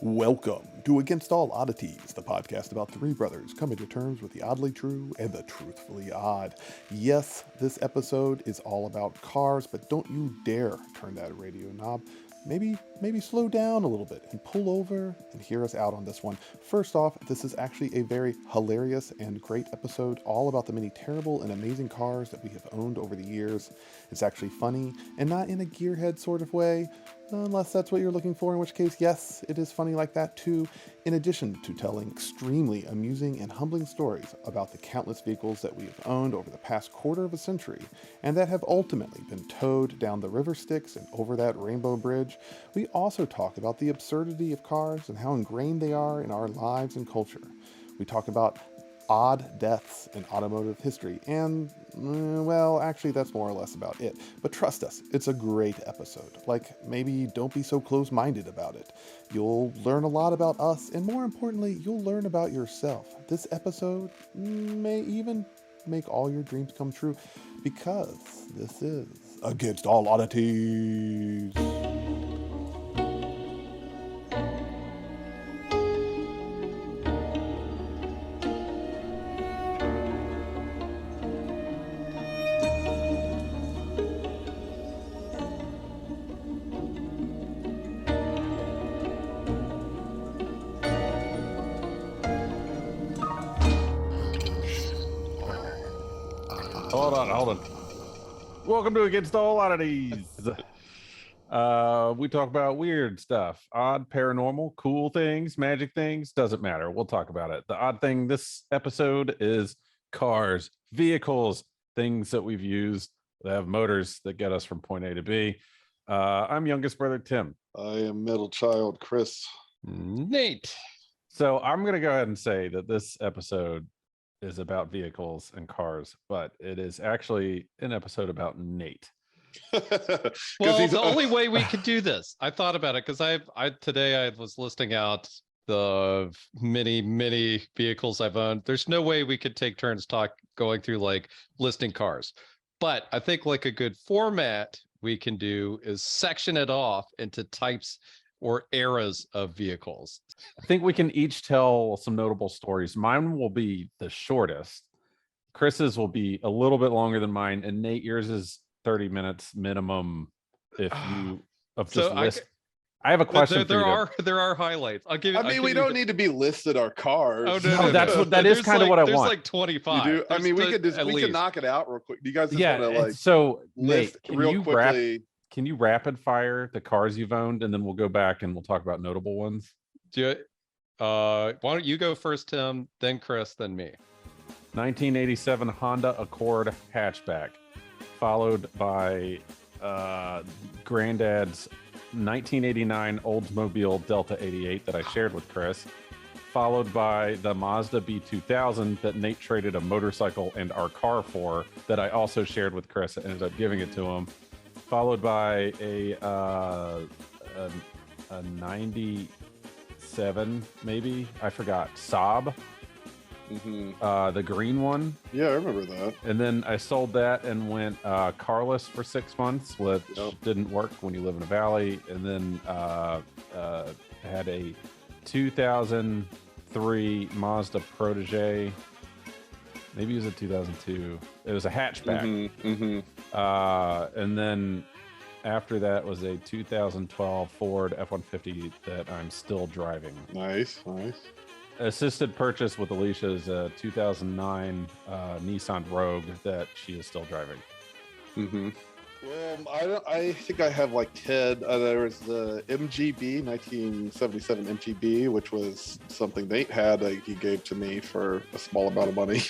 Welcome to Against All Oddities, the podcast about three brothers coming to terms with the oddly true and the truthfully odd. Yes, this episode is all about cars, but don't you dare turn that radio knob. Maybe slow down a little bit and pull over and hear us out on this one. First off, this is actually a very hilarious and great episode all about the many terrible and amazing cars that we have owned over the years. It's actually funny and not in a gearhead sort of way, unless that's what you're looking for, in which case, yes, it is funny like that too, in addition to telling extremely amusing and humbling stories about the countless vehicles that we have owned over the past quarter of a century, and that have ultimately been towed down the river Styx and over that rainbow bridge. We also talk about the absurdity of cars and how ingrained they are in our lives and culture. We talk about odd deaths in automotive history, and, well, actually that's more or less about it. But trust us, it's a great episode. Like, maybe don't be so close-minded about it. You'll learn a lot about us, and more importantly, you'll learn about yourself. This episode may even make all your dreams come true, because this is Against All Oddities. Hold on. Welcome to Against All Oddities. We talk about weird stuff, odd, paranormal, cool things, magic things, doesn't matter. We'll talk about it. The odd thing this episode is cars, vehicles, things that we've used that have motors that get us from point A to B. I'm youngest brother Tim. I am middle child Chris. Nate. So I'm going to go ahead and say that this episode is about vehicles and cars, but it is actually an episode about Nate. Well, the only way we could do this, I thought about it because today I was listing out the many vehicles I've owned. There's no way we could take turns going through like listing cars, but I think like a good format we can do is section it off into types or eras of vehicles. I think we can each tell some notable stories. Mine will be the shortest. Chris's will be a little bit longer than mine, and Nate, yours is 30 minutes minimum. If you I have a question. There are highlights. I'll give you. I mean, we don't need to be listed our cars. Oh, no, that is kind of what I want. There's like 25. You do? I mean, we could knock it out real quick. Do you guys just want to like so list Nate, real quickly? Can you rapid fire the cars you've owned, and then we'll go back and we'll talk about notable ones? Why don't you go first, Tim, then Chris, then me? 1987 Honda Accord hatchback, followed by Granddad's 1989 Oldsmobile Delta 88 that I shared with Chris, followed by the Mazda B2000 that Nate traded a motorcycle and our car for, that I also shared with Chris. I ended up giving it to him. Followed by a 97, maybe, I forgot, Saab, the green one. Yeah, I remember that. And then I sold that and went carless for 6 months, which didn't work when you live in a valley. And then had a 2003 Mazda Protege. Maybe it was a 2002. It was a hatchback. And then after that was a 2012 Ford F-150 that I'm still driving. Nice. Assisted purchase with Alicia's 2009 Nissan Rogue that she is still driving. Well, I think I have like 10. There was the MGB 1977 MGB, which was something Nate had. He gave to me for a small amount of money.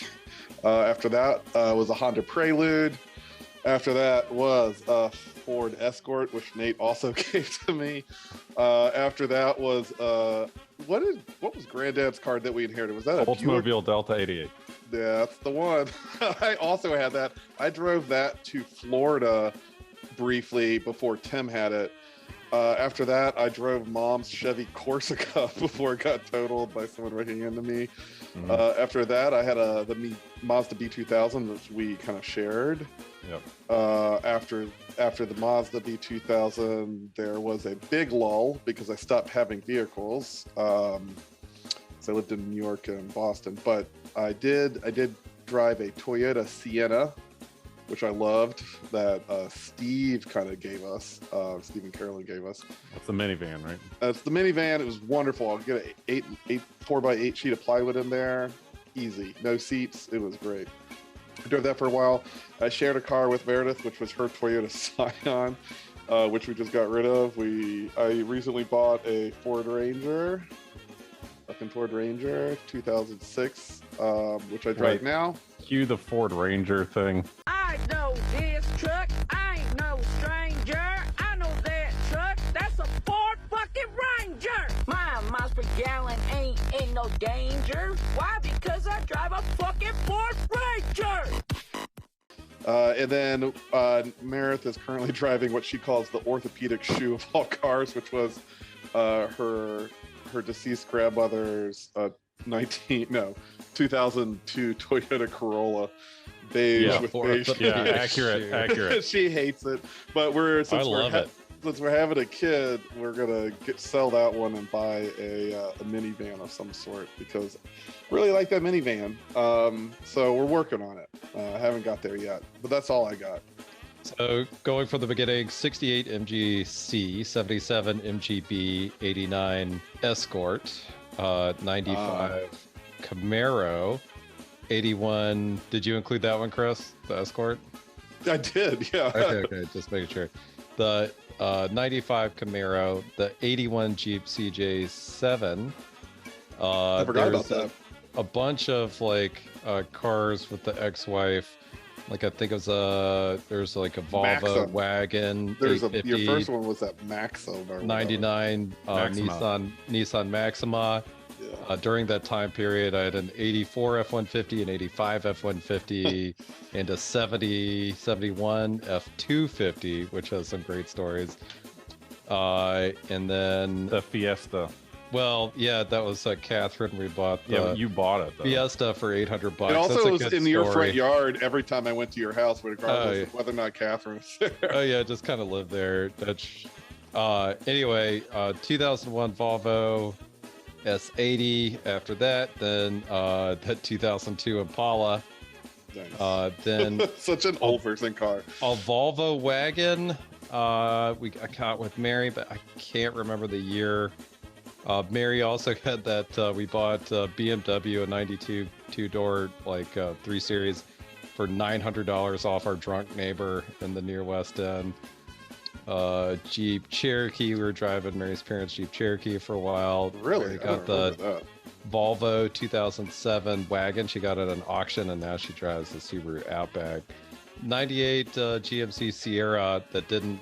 After that was a Honda Prelude. After that was a Ford Escort, which Nate also gave to me. After that was what was Granddad's car that we inherited? Was that a Oldsmobile Delta 88? Yeah, that's the one. I also had that. I drove that to Florida briefly before Tim had it. After that, I drove Mom's Chevy Corsica before it got totaled by someone breaking into me. After that, I had the Mazda B2000, which we kind of shared. Yep. After the Mazda B2000, there was a big lull because I stopped having vehicles. So I lived in New York and Boston, but I did drive a Toyota Sienna, which I loved, that Steve kind of gave us. Steve and Carolyn gave us. That's the minivan, right? It's the minivan. It was wonderful. I'll get a 4x8 sheet of plywood in there. Easy. No seats. It was great. I drove that for a while. I shared a car with Meredith, which was her Toyota Scion, which we just got rid of. I recently bought a Ford Ranger, fucking Ford Ranger 2006, which I drive now. Cue the Ford Ranger thing. I know this truck. I ain't no stranger. I know that truck. That's a Ford fucking Ranger. My miles per gallon ain't in no danger. Why? Because I drive a fucking Ford Ranger. And then Meredith is currently driving what she calls the orthopedic shoe of all cars, which was her deceased grandmother's 2002 Toyota Corolla, beige with beige. Yeah, accurate. She hates it, but since we're having a kid, we're gonna sell that one and buy a minivan of some sort because I really like that minivan. So we're working on it. I haven't got there yet, but that's all I got. So going from the beginning, 68 MGC, 77 MGB, 89 Escort, 95 Camaro, 81. Did you include that one, Chris? The Escort? I did, yeah. Okay, just making sure. The 95 Camaro, the 81 Jeep CJ7. I forgot about that. A bunch of cars with the ex-wife. Like I think it was there's like a Volvo Maxim. wagon. Your first one was that Maxim. 99 Nissan Maxima. Yeah. During that time period, I had an 84 F-150, an 85 F-150, and a 71 F-250, which has some great stories. And then The Fiesta. well, yeah, that was Catherine. We bought the Yeah, you bought it though. Fiesta for $800. It also That's a was good in your story. front yard every time I went to your house, regardless Oh, of whether or not Catherine was there. Oh yeah, just kind of lived there. That's anyway, 2001 Volvo S80. After that, then that 2002 Impala. Nice. Then Such an old person car. a Volvo wagon. I caught with Mary, but I can't remember the year. Mary also had that we bought BMW, a 92 two-door 3 Series for $900 off our drunk neighbor in the near West End. Jeep Cherokee, we were driving Mary's parents' Jeep Cherokee for a while. Really? Mary I got don't the remember Volvo 2007 wagon. She got it at an auction, and now she drives the Subaru Outback. 98 GMC Sierra that didn't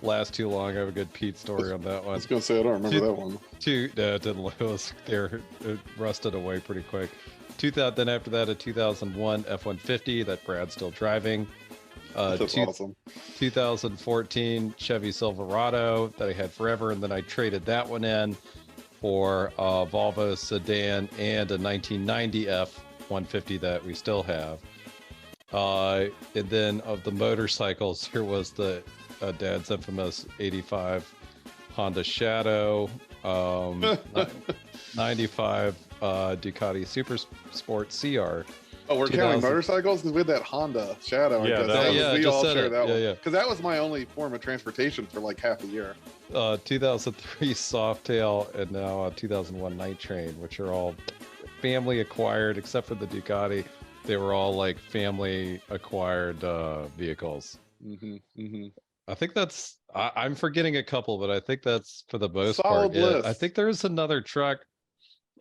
last too long. I have a good Pete story on that I one. was going to say, I don't remember that one. It didn't. It rusted away pretty quick. 2000. Then after that, a 2001 F-150 that Brad's still driving. That's awesome. 2014 Chevy Silverado that I had forever, and then I traded that one in for a Volvo sedan and a 1990 F-150 that we still have. And then of the motorcycles, here was the Dad's infamous 85 Honda Shadow, 95 Ducati Super Sport CR. Oh, we're counting motorcycles because we had that Honda Shadow. Yeah, we all said shared it. that one. Yeah. Because that was my only form of transportation for half a year. 2003 Softail, and now 2001 Night Train, which are all family acquired, except for the Ducati. They were all family acquired vehicles. I think that's. I'm forgetting a couple, but I think that's for the most Solid part. list. I think there is another truck.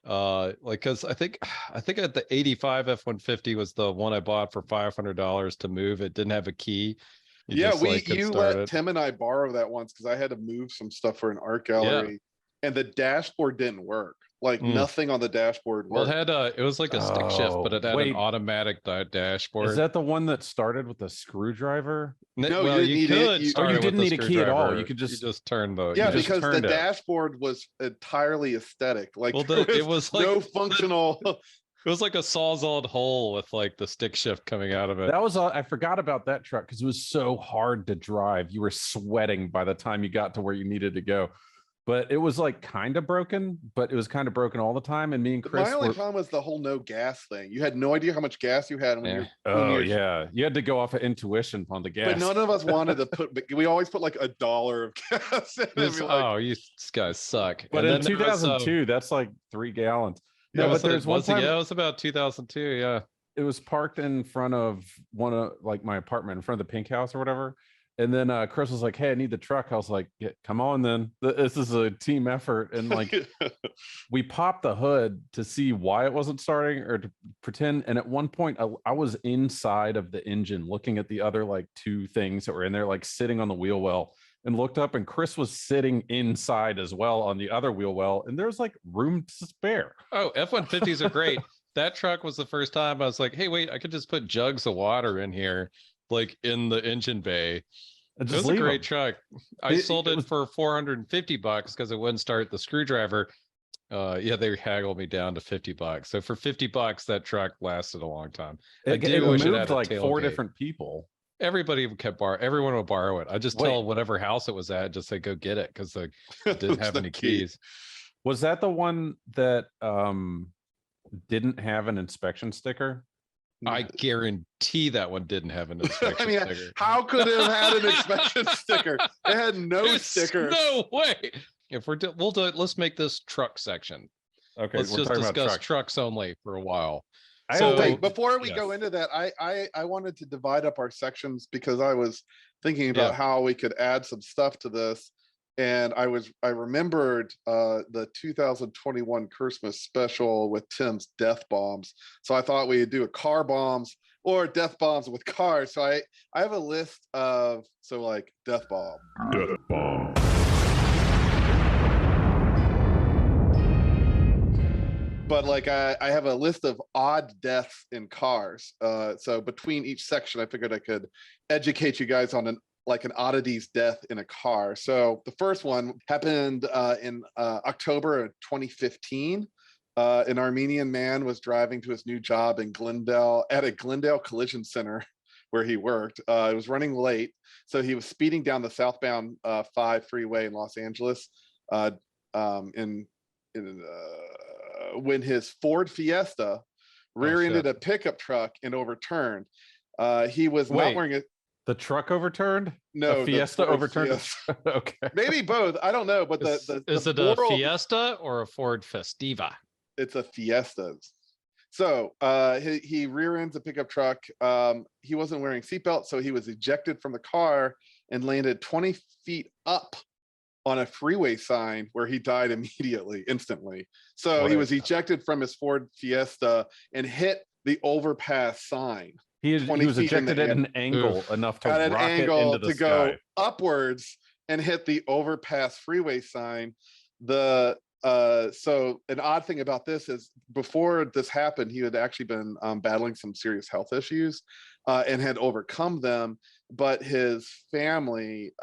Because I think at the 85 F-150 was the one I bought for $500 to move. It didn't have a key. You let Tim and I borrow that once because I had to move some stuff for an art gallery, and the dashboard didn't work. Like Mm. nothing on the dashboard Well, worked. it was like a stick shift, but it had wait. an automatic dashboard. Is that the one that started with a screwdriver? No, well, you didn't need it. could You- start you it with didn't a need a key at all. screwdriver. You could just turn the Yeah, just because the turned it. dashboard was entirely aesthetic. Like Well, there it was like no functional. it was like a sawzalled hole with like the stick shift coming out of it. That was I forgot about that truck because it was so hard to drive. You were sweating by the time you got to where you needed to go. But it was like kind of broken, but it was kind of broken all the time. And me and Chris My only were, problem was the whole no gas thing. You had no idea how much gas you had when Yeah. you're. when oh you're- yeah, you had to go off of intuition on the gas. But none of us wanted to put. But we always put like $1 of gas in it. It was- Be like, oh, you guys suck. But And in then there was, 2002, that's like 3 gallons. Yeah, No, was but it- there's one was it- time yeah, it was about 2002. Yeah. it was parked in front of one of like my apartment in front of the pink house or whatever. And then Chris was like, "Hey, I need the truck." I was like, yeah, "Come on, then. This is a team effort." And like, we popped the hood to see why it wasn't starting or to pretend. And at one point, I was inside of the engine looking at the other like 2 things that were in there, like sitting on the wheel well, and looked up, and Chris was sitting inside as well on the other wheel well, and there's like room to spare. Oh, F-150s are great. That truck was the first time I was like, hey, wait, I could just put jugs of water in here, like in the engine bay. And It just was a leave great 'em. truck. I It- sold it it was- for $450 because it wouldn't start the screwdriver. Yeah, they haggled me down to $50. So for $50, that truck lasted a long time. I It, do wish it moved had a like 4 tailgate. different people. Everybody everyone would borrow it. I just Wait. tell whatever house it was at, just say go get it because they didn't have the any key. keys. Was that the one that didn't have an inspection sticker? I guarantee that one didn't have an inspection I mean, sticker. how could it have had an inspection sticker? It had no There's stickers. No way. If we'll do it, let's make this truck section. Okay, Let's we're just talking about discuss trucks. trucks only for a while. I So- don't Wait, think- before we go yes. into that, I wanted to divide up our sections because I was thinking about Yeah. how we could add some stuff to this. And I remembered the 2021 Christmas special with Tim's death bombs. So I thought we'd do a car bombs or death bombs with cars. So I have a list of like death bomb. But like I have a list of odd deaths in cars. So between each section, I figured I could educate you guys on an oddities death in a car. So the first one happened in October of 2015. An Armenian man was driving to his new job in Glendale at a Glendale Collision Center where he worked. It was running late, so he was speeding down the southbound 5 freeway in Los Angeles. When his Ford Fiesta rear-ended a pickup truck and overturned. He was not Wait. wearing a The truck overturned? no A the Fiesta Ford overturned? Fiesta. Okay. Maybe both. I don't know, but Is the it a moral- Fiesta or a Ford Festiva? It's a Fiesta. So he rear ends a pickup truck. He wasn't wearing seatbelt, so he was ejected from the car and landed 20 feet up on a freeway sign where he died instantly. So he was ejected from his Ford Fiesta and hit the overpass sign He 20 was feet in the ejected at air. an angle enough to at an rocket angle into the to go sky. upwards and hit the overpass freeway sign. So an odd thing about this is before this happened, he had actually been battling some serious health issues and had overcome them, but his family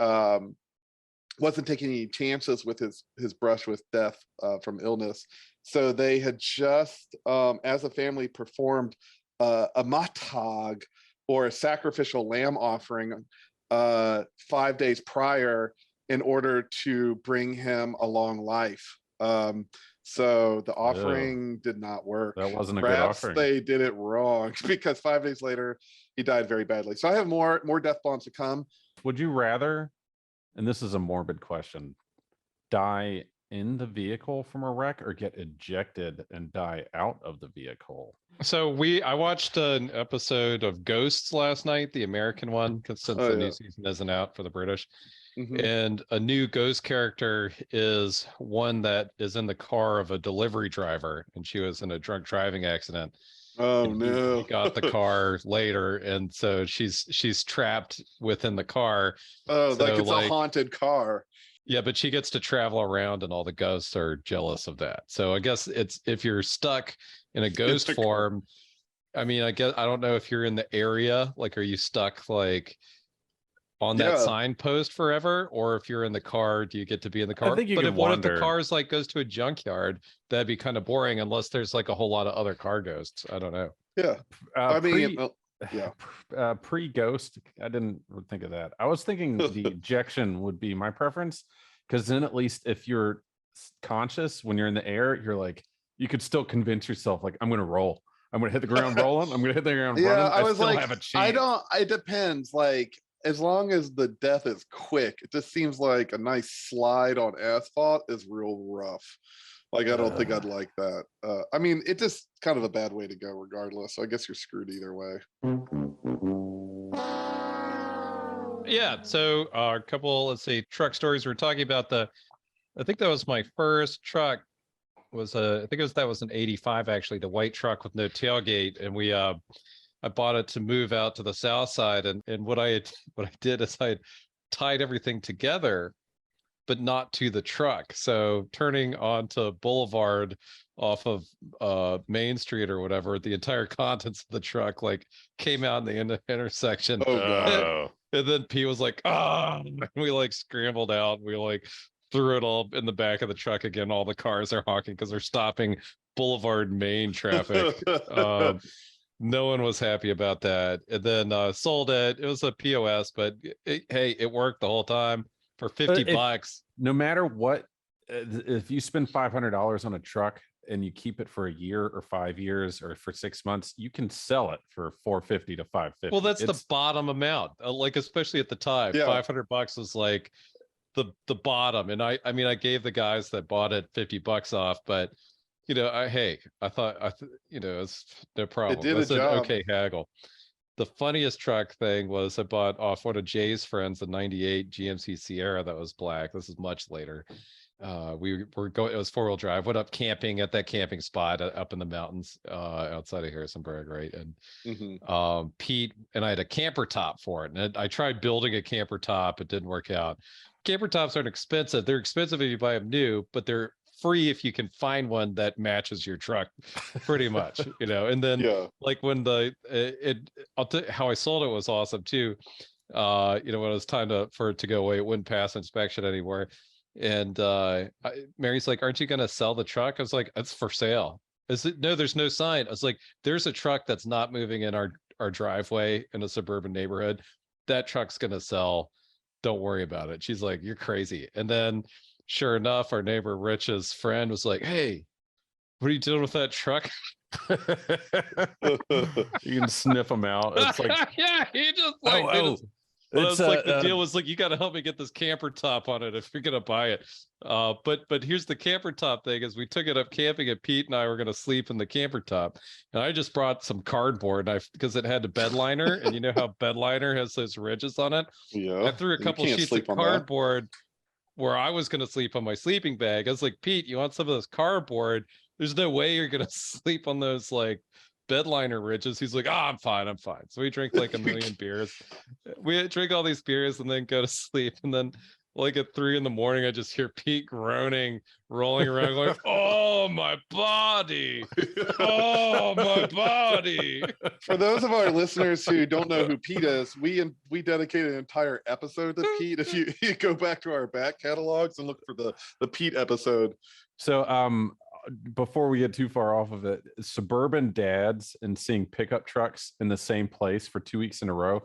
wasn't taking any chances with his brush with death from illness. So they had just, as a family, performed a matag, or a sacrificial lamb offering 5 days prior in order to bring him a long life. So the offering did not work. That wasn't a good Perhaps offering. they did it wrong because 5 days later he died very badly. So I have more death bombs to come. Would you rather, and this is a morbid question, die in the vehicle from a wreck or get ejected and die out of the vehicle? So I watched an episode of Ghosts last night, the American one, because since the new season isn't out for the British. Mhm. And a new ghost character is one that is in the car of a delivery driver, and she was in a drunk driving accident. Oh And he no! got the car later, and so she's trapped within the car. Oh, like so, it's a haunted car. Yeah, but she gets to travel around and all the ghosts are jealous of that. So I guess it's if you're stuck in a ghost form, I mean, I guess I don't know if you're in the area, like are you stuck like on that signpost forever, or if you're in the car, do you get to be in the car? I think you But can what if the wander. car's like goes to a junkyard? That'd be kind of boring unless there's like a whole lot of other car ghosts. I don't know. Yeah. I mean, pre-ghost, I didn't think of that. I was thinking the ejection would be my preference, because then at least if you're conscious when you're in the air, you're like, you could still convince yourself like, I'm gonna roll, I'm gonna hit the ground rolling, I'm gonna hit the ground running. I was still like, have a chance. it depends. Like, as long as the death is quick, it just seems like a nice slide on asphalt is real rough. Like, I don't think I'd like that. I mean, it just kind of a bad way to go regardless. So I guess you're screwed either way. Yeah. So a couple, let's see, truck stories. We're talking about I think that was my first truck. That was an 85, actually, the white truck with no tailgate. And I bought it to move out to the south side. And what I did is I tied everything together, but not to the truck. So turning onto Boulevard off of Main Street or whatever, the entire contents of the truck like came out in the intersection. Oh god. And then P was like, and we like scrambled out. We like threw it all in the back of the truck again. All the cars are honking because they're stopping Boulevard Main traffic. No one was happy about that. And then sold it. It was a POS, but hey, it worked the whole time for 50 bucks. No matter what, if you spend $500 on a truck and you keep it for a year or 5 years or for 6 months, you can sell it for $450 to $550. Well, that's the bottom amount. Like, especially at the time, $500 was like the bottom. And I mean, I gave the guys that bought it 50 bucks off, but you know, I thought it's no problem. It did That's a job. okay haggle. The funniest truck thing was I bought off one of Jay's friends, the 98 GMC Sierra that was black. This is much later. We were going, it was 4-wheel drive, went up camping at that camping spot up in the mountains outside of Harrisonburg, right? And Pete and I had a camper top for it. And I tried building a camper top. It didn't work out. Camper tops aren't expensive. They're expensive if you buy them new, but they're free if you can find one that matches your truck pretty much, you know. And then like when how I sold it was awesome too. When it was time for it to go away, it wouldn't pass inspection anymore. And Mary's like, aren't you going to sell the truck? I was like, it's for sale. No, there's no sign. I was like, there's a truck that's not moving in our driveway in a suburban neighborhood. That truck's going to sell. Don't worry about it. She's like, you're crazy. And then sure enough, our neighbor Rich's friend was like, hey, what are you doing with that truck? You can sniff them out. It's like, yeah, he just like, it's like the deal was like, you got to help me get this camper top on it if you're gonna buy it. But here's the camper top thing: is we took it up camping, and Pete and I were gonna sleep in the camper top, and I just brought some cardboard, because it had a bed liner, and you know how bed liner has those ridges on it. Yeah, I threw a couple sheets of cardboard where I was gonna sleep on my sleeping bag. I was like, Pete, you want some of this cardboard? There's no way you're gonna sleep on those like bed liner ridges. He's like, I'm fine. So we drink like a million beers. We drink all these beers and then go to sleep. And then like at 3 a.m, I just hear Pete groaning, rolling around, going, oh my body. Oh my body. For those of our listeners who don't know who Pete is, we dedicate an entire episode to Pete. If you go back to our back catalogs and look for the Pete episode. So before we get too far off of it, suburban dads and seeing pickup trucks in the same place for 2 weeks in a row,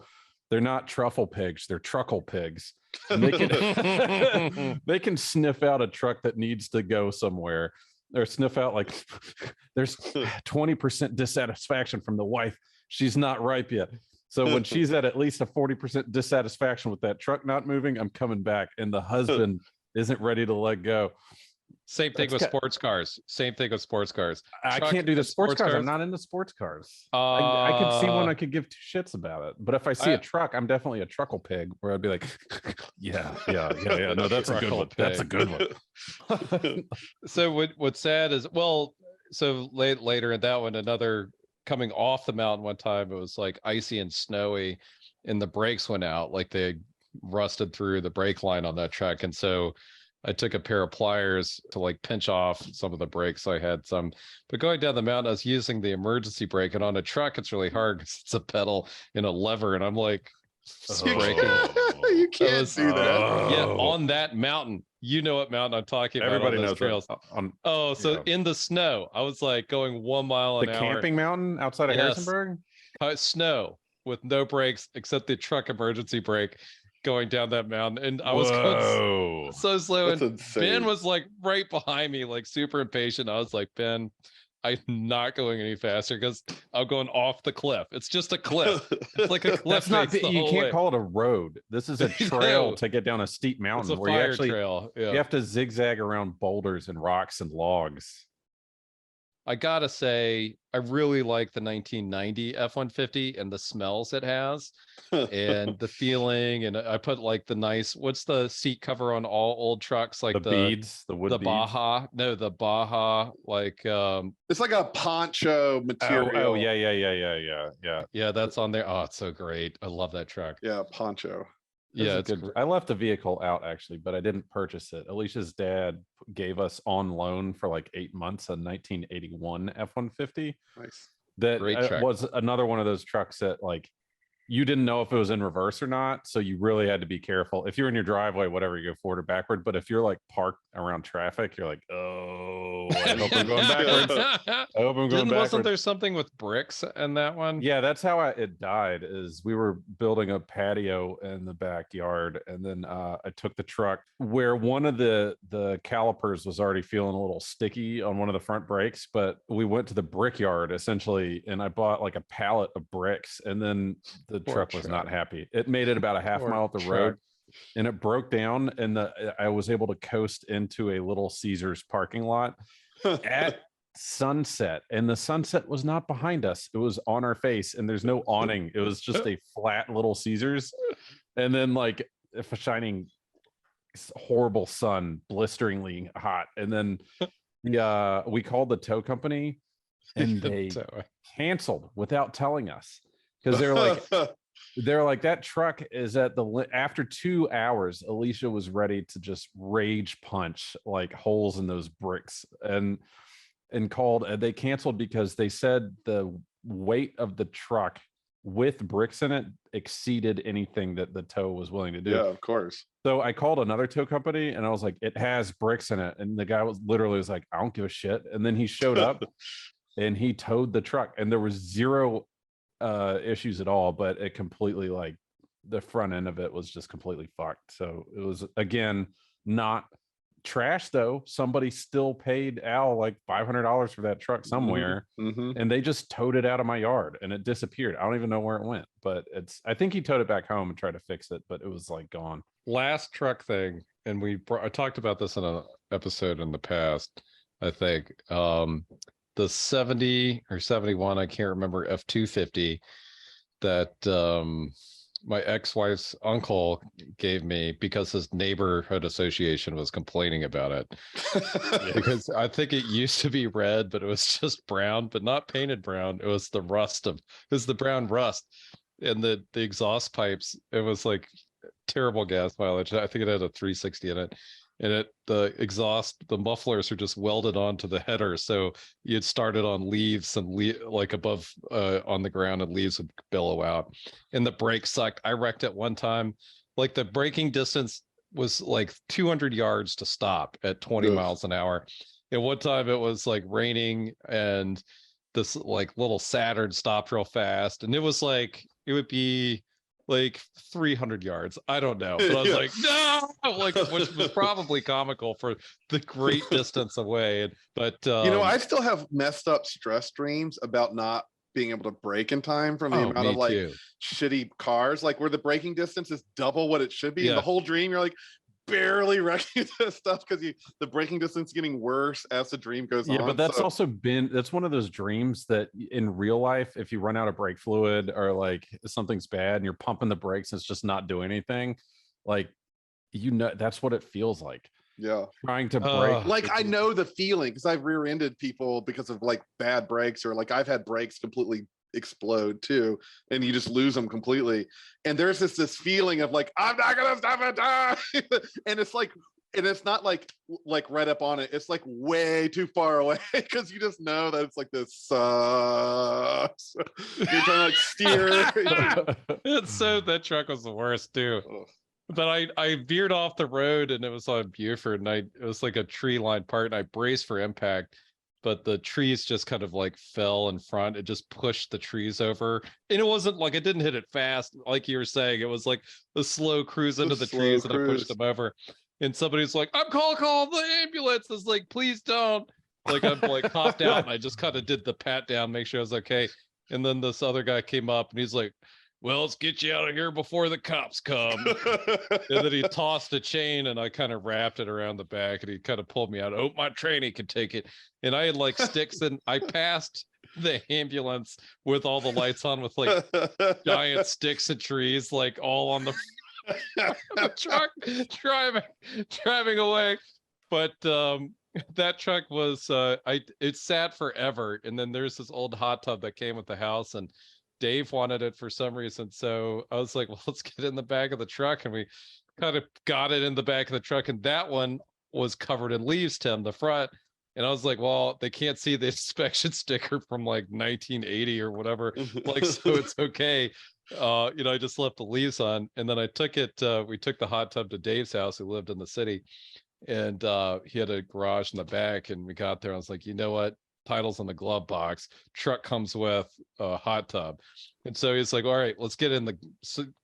they're not truffle pigs, they're truckle pigs. And they can they can sniff out a truck that needs to go somewhere, or sniff out like there's 20% dissatisfaction from the wife, she's not ripe yet. So when she's at least a 40% dissatisfaction with that truck not moving, I'm coming back, and the husband isn't ready to let go. Same thing with sports cars. I can't do the sports cars. I'm not into sports cars. I could see one I could give 2 shits about it. But if I see a truck, I'm definitely a truckle pig, where I'd be like, yeah. No, that's a good one. That's a good one. So what's sad is, so later in that one, another coming off the mountain one time, it was like icy and snowy and the brakes went out. Like rusted through the brake line on that truck. And so I took a pair of pliers to like pinch off some of the brakes. So I had some, but going down the mountain, I was using the emergency brake, and on a truck, it's really hard because it's a pedal and a lever. And I'm like, braking. You can't do that. Yeah, on that mountain. You know what mountain I'm talking about. Everybody on those knows trails. So in the snow, I was like going 1 mile an the hour. camping mountain outside of Harrisonburg. Snow with no brakes except the truck emergency brake, going down that mountain, and I was going so slow. That's and insane. Ben was like right behind me, like super impatient. I was like, Ben, I'm not going any faster because I'm going off the cliff. It's just a cliff. It's like a cliff. That's not. face the You whole can't way. call it a road. This is a trail to get down a steep It's mountain a where you fire actually trail. Yeah. you have to zigzag around boulders and rocks and logs. I gotta say, I really like the 1990 F-150 and the smells it has, and the feeling. And I put like the nice, what's the seat cover on all old trucks? Like The beads, the wood the beads. Baja. No, the Baja. Like, It's like a poncho material. Oh, yeah. that's on there. Oh, it's so great. I love that truck. Yeah, poncho. Yeah, It's good. I left the vehicle out actually, but I didn't purchase it. Alicia's dad gave us on loan for like 8 months a 1981 F-150. Nice. That Great truck. was another one of those trucks that like you didn't know if it was in reverse or not, so you really had to be careful. If you're in your driveway, whatever, you go forward or backward. But if you're like parked around traffic, you're like, oh, I hope I'm going backwards. I hope I'm going backwards. Wasn't there something with bricks in that one? Yeah, that's how it died. Is we were building a patio in the backyard, and then I took the truck where one of the calipers was already feeling a little sticky on one of the front brakes. But we went to the brickyard essentially, and I bought like a pallet of bricks, and then the truck was not happy. It made it about a half mile up the road, and it broke down, and I was able to coast into a Little Caesars parking lot at sunset, and the sunset was not behind us. It was on our face, and there's no awning. It was just a flat Little Caesars, and then like a shining horrible sun, blisteringly hot. And then we called the tow company, and they canceled without telling us, because they're like that truck is at the after 2 hours. Alicia was ready to just rage punch like holes in those bricks, and called, and they canceled because they said the weight of the truck with bricks in it exceeded anything that the tow was willing to do. Yeah, of course. So I called another tow company, and I was like, it has bricks in it, and the guy was literally like, I don't give a shit. And then he showed up and he towed the truck, and there was zero issues at all, but it completely, like, the front end of it was just completely fucked. So it was, again, not trash though. Somebody still paid Al like $500 for that truck somewhere, and they just towed it out of my yard, and it disappeared. I don't even know where it went, but I think he towed it back home and tried to fix it, but it was like gone. Last truck thing, and I talked about this in an episode in the past, I think. The 70 or 71, I can't remember, F-250 that my ex-wife's uncle gave me because his neighborhood association was complaining about it. Because I think it used to be red, but it was just brown, but not painted brown. It was the brown rust, and the exhaust pipes. It was like terrible gas mileage. I think it had a 360 in it. And the exhaust, the mufflers are just welded onto the header, so you'd start it on leaves and like above on the ground, and leaves would billow out. And the brakes sucked. I wrecked it one time. Like the braking distance was like 200 yards to stop at 20 miles an hour. And one time it was like raining, and this like little Saturn stopped real fast, and it was like it would be like 300 yards. I don't know. But I was like, no, like, which was probably comical for the great distance away. But I still have messed up stress dreams about not being able to brake in time from the amount of like shitty cars, like where the braking distance is double what it should be. And the whole dream, you're like barely wrecking this stuff because the braking distance is getting worse as the dream goes on. Yeah, but that's also that's one of those dreams that in real life, if you run out of brake fluid or like something's bad and you're pumping the brakes and it's just not doing anything, like, that's what it feels like. Yeah, trying to brake. Like, I know the feeling because I've rear-ended people because of like bad brakes, or like I've had brakes completely explode too, and you just lose them completely. And there's this feeling of like, I'm not gonna stop it, and it's like, and it's not like right up on it. It's like way too far away because you just know that it's like this sucks. You're trying to like steer. It's so that truck was the worst too. Oh. But I veered off the road and it was on Buford, and it was like a tree lined part, and I braced for impact, but the trees just kind of like fell in front. It just pushed the trees over, and it wasn't like, it didn't hit it fast like you were saying. It was like a slow cruise into the trees, and I pushed them over. And somebody's like, I'm call the ambulance. It's like, please don't. Like, I'm like hopped out, and I just kind of did the pat down, make sure I was okay. And then this other guy came up and he's like, well, let's get you out of here before the cops come. And then he tossed a chain, and I kind of wrapped it around the back, and he kind of pulled me out. Oh, my trainee can take it. And I had like sticks, and I passed the ambulance with all the lights on, with like giant sticks and trees, like all on the truck driving away. But that truck was it sat forever. And then there's this old hot tub that came with the house, and Dave wanted it for some reason. So I was like, well, let's get in the back of the truck. And we kind of got it in the back of the truck. And that one was covered in leaves, Tim, the front. And I was like, well, they can't see the inspection sticker from like 1980 or whatever. Like, so it's okay. I just left the leaves on. And then I took it, we took the hot tub to Dave's house, who lived in the city. And he had a garage in the back. And we got there. I was like, you know what? Titles in the glove box. Truck comes with a hot tub. And so he's like, all right, let's get in the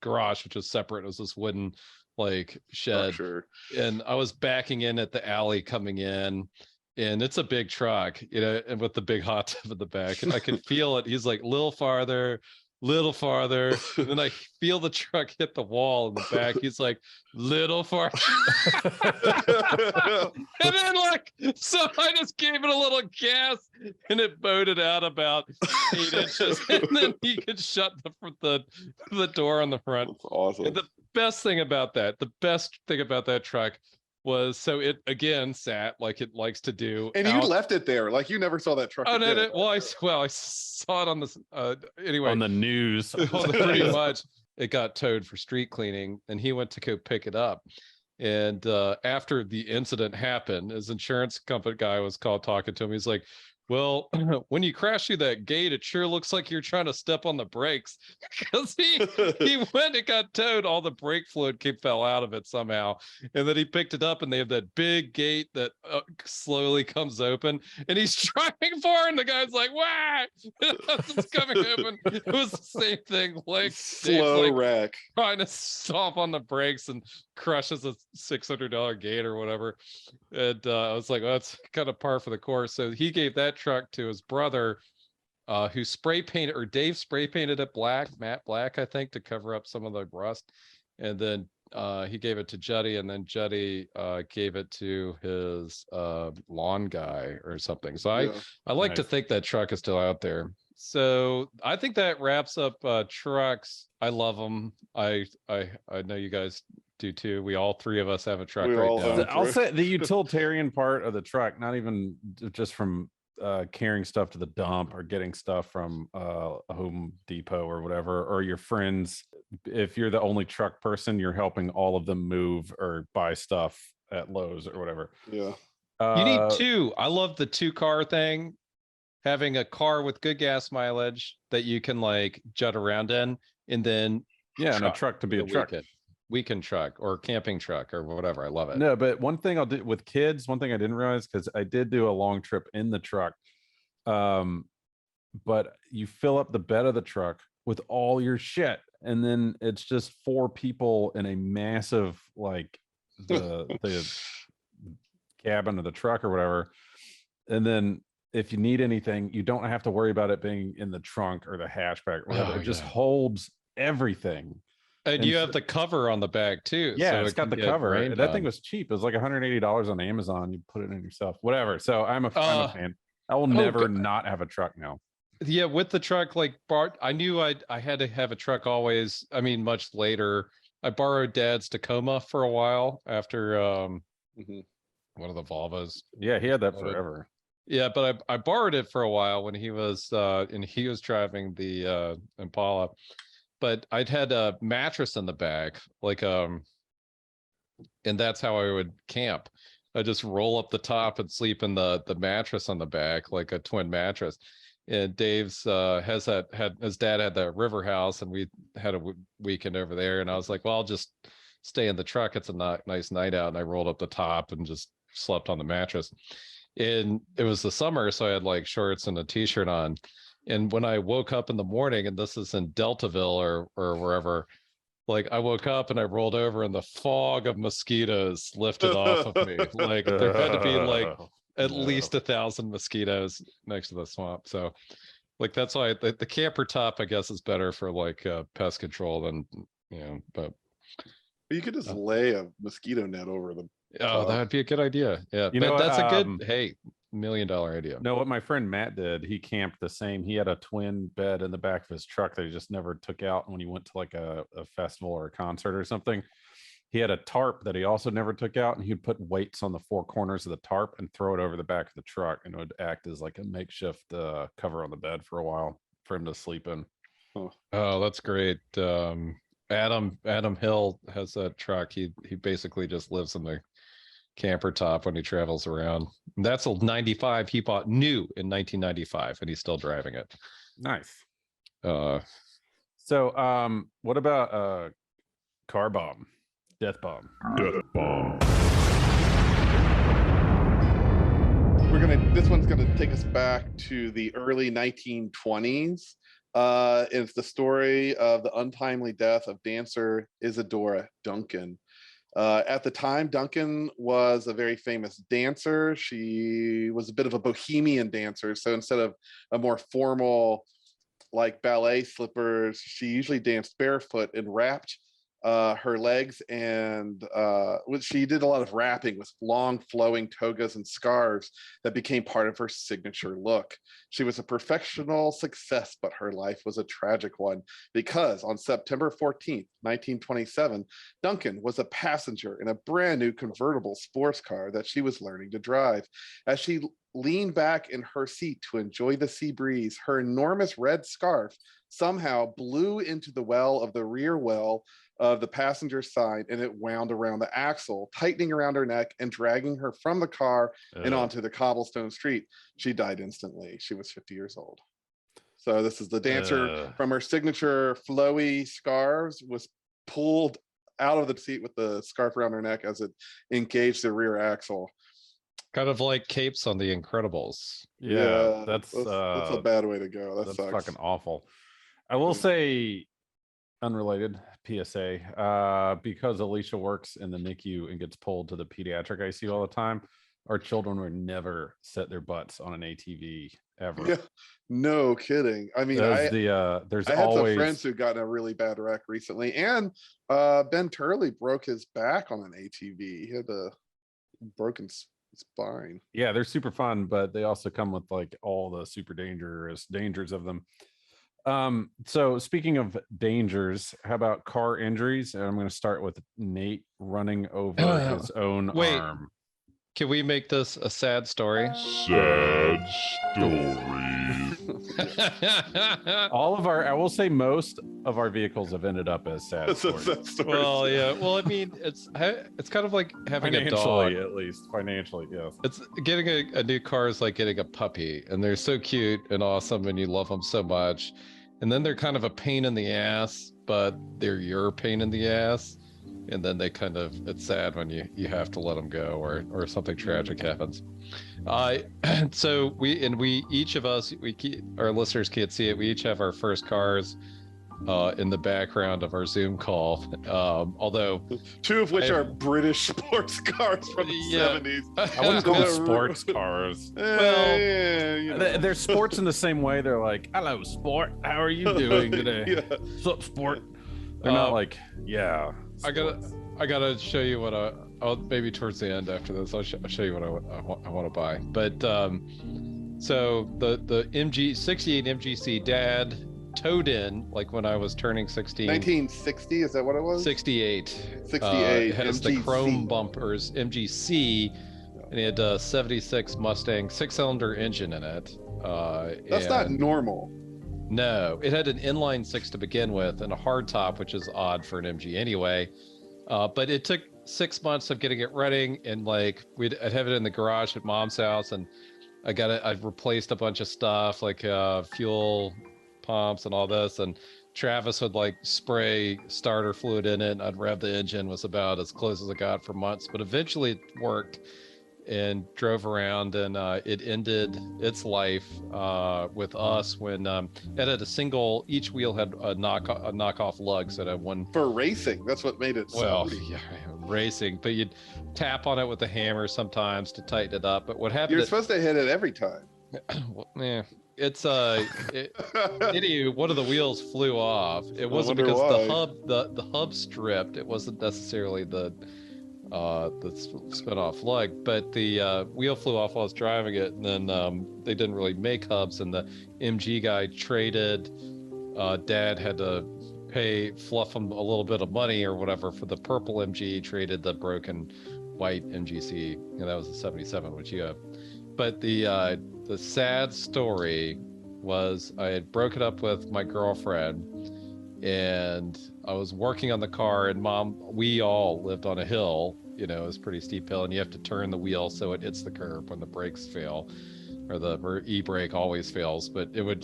garage, which is separate. It was this wooden like shed. Sure. And I was backing in at the alley coming in, and it's a big truck, and with the big hot tub in the back, and I could feel it. He's like, little farther. And then I feel the truck hit the wall in the back. He's like, little farther. And then so I just gave it a little gas, and it boated out about 8 inches. And then he could shut the door on the front. That's awesome. And the best thing about that truck was, so it again sat like it likes to do. And you left it there, like you never saw that truck. Oh no! Well, I saw it on the anyway on the news. Pretty much, it got towed for street cleaning, and he went to go pick it up. And after the incident happened, his insurance company guy was called talking to him. He's like, well, when you crash through that gate, it sure looks like you're trying to step on the brakes, because he went, it got towed, all the brake fluid fell out of it somehow, and then he picked it up, and they have that big gate that slowly comes open, and he's driving forward, and the guy's like, "Wah!" It's coming open. It was the same thing, like slow wreck, trying to stop on the brakes and crushes a $600 gate or whatever. And I was like, well, that's kind of par for the course. So he gave that truck to his brother, who Dave spray painted it black, matte black, I think, to cover up some of the rust. And then he gave it to Juddy, and then Juddy gave it to his lawn guy or something. So I like to think that truck is still out there. So I think that wraps up trucks. I love them. I know you guys do too. We all three of us have a truck right now. I'll say the utilitarian part of the truck, not even just from carrying stuff to the dump or getting stuff from a Home Depot or whatever, or your friends. If you're the only truck person, you're helping all of them move or buy stuff at Lowe's or whatever. Yeah. You need two. I love the 2-car thing. Having a car with good gas mileage that you can like jut around in, and then and a truck to be a truck. Weekend truck or camping truck or whatever. I love it. No, but one thing I'll do with kids, one thing I didn't realize, because I did do a long trip in the truck, but you fill up the bed of the truck with all your shit, and then it's just 4 people in a massive like the cabin of the truck or whatever. And then if you need anything, you don't have to worry about it being in the trunk or the hatchback or whatever. It just holds everything. And you have the cover on the back too. Yeah, so it's got the cover. That thing was cheap. It was like $180 on Amazon. You put it in yourself, whatever. So I'm a fan. I will never not have a truck now. Yeah, with the truck, like Bart, I knew I had to have a truck always. I mean, much later, I borrowed Dad's Tacoma for a while after one of the Volvos. Yeah, he had that forever. Yeah, but I borrowed it for a while when he was driving the Impala. But I'd had a mattress in the back, like and that's how I would camp. I just roll up the top and sleep in the mattress on the back, like a twin mattress. And Dave's had his dad had the river house, and we had a weekend over there. And I was like, well, I'll just stay in the truck. It's a nice night out, and I rolled up the top and just slept on the mattress. And it was the summer, so I had like shorts and a t-shirt on. And when I woke up in the morning, and this is in Deltaville or wherever, like I woke up and I rolled over and the fog of mosquitoes lifted off of me. Like there had to be like at least 1,000 mosquitoes next to the swamp. So like that's why the camper top, I guess, is better for like pest control than, but you could just lay a mosquito net over them. Oh, that'd be a good idea. Yeah, that's a good $1 million idea. No, what my friend Matt did, he camped the same. He had a twin bed in the back of his truck that he just never took out when he went to like a festival or a concert or something. He had a tarp that he also never took out, and he'd put weights on the four corners of the tarp and throw it over the back of the truck, and it would act as like a makeshift cover on the bed for a while for him to sleep in. Oh, that's great. Adam Hill has a truck. He basically just lives in the camper top when he travels around. That's a 95 he bought new in 1995, and he's still driving it. Nice. So what about car bomb, death bomb? This one's gonna take us back to the early 1920s. It's the story of the untimely death of dancer Isadora Duncan. At the time, Duncan was a very famous dancer. She was a bit of a bohemian dancer. So instead of a more formal, like ballet slippers, she usually danced barefoot and wrapped her legs, and she did a lot of wrapping with long flowing togas and scarves that became part of her signature look. She was a professional success, but her life was a tragic one, because on September 14th, 1927, Duncan was a passenger in a brand new convertible sports car that she was learning to drive. As she leaned back in her seat to enjoy the sea breeze, her enormous red scarf somehow blew into the well of the rear well of the passenger side, and it wound around the axle, tightening around her neck and dragging her from the car and onto the cobblestone street. She died instantly. She was 50 years old. So this is the dancer from her signature flowy scarves was pulled out of the seat with the scarf around her neck as it engaged the rear axle. Kind of like capes on The Incredibles. Yeah, that's a bad way to go. That's fucking awful. I will say, unrelated PSA, because Alicia works in the NICU and gets pulled to the pediatric ICU all the time, our children would never set their butts on an ATV ever. Yeah, no kidding. I mean, I had some friends who got in a really bad wreck recently, and Ben Turley broke his back on an ATV. He had a broken spine. Yeah, they're super fun, but they also come with like all the super dangers of them. So speaking of dangers, how about car injuries? And I'm going to start with Nate running over his own arm. Can we make this a sad story? Sad story. I will say most of our vehicles have ended up as sad stories. Well, yeah. Well, I mean, it's kind of like having a dog. At least financially, yes. It's getting a new car is like getting a puppy, and they're so cute and awesome, and you love them so much. And then they're kind of a pain in the ass, but they're your pain in the ass. And then it's sad when you have to let them go or something tragic happens. So we each of us, our listeners can't see it. We each have our first cars in the background of our Zoom call. Although two of which are British sports cars from the 70s. I wouldn't call them sports cars. They're sports in the same way. They're like, hello, sport. How are you doing today? What's up, sport? They're not like, yeah. Sports. I gotta show you what I'll maybe towards the end after this. I'll show you what I want to buy. But so the MG68 MGC Dad towed in like when I was turning 16. 1960, is that what it was? 68. 68. It has the chrome bumpers. MGC and he had a 76 Mustang 6-cylinder engine in it. That's not normal. No, it had an inline six to begin with and a hard top, which is odd for an MG anyway. But it took 6 months of getting it running, and like I'd have it in the garage at mom's house, and I've replaced a bunch of stuff like fuel pumps and all this, and Travis would like spray starter fluid in it, and I'd rev the engine. Was about as close as I got for months, but eventually it worked and drove around, and it ended its life with us when it had a single, each wheel had a knockoff lug, so it had one For racing, that's what made it so. yeah, racing, but you'd tap on it with a hammer sometimes to tighten it up. But what happened, You're supposed to hit it every time. well, it's one of the wheels flew off. It wasn't because the hub stripped. It wasn't necessarily the spin off lug, but the wheel flew off while I was driving it, and then they didn't really make hubs, and the MG guy traded. Dad had to fluff him a little bit of money or whatever for the purple MG, traded the broken white MGC, and that was the 77, which you have. But the sad story was I had broken up with my girlfriend, and I was working on the car, and we all lived on a hill. It was a pretty steep hill, and you have to turn the wheel so it hits the curb when the brakes fail, or the e-brake always fails, but it would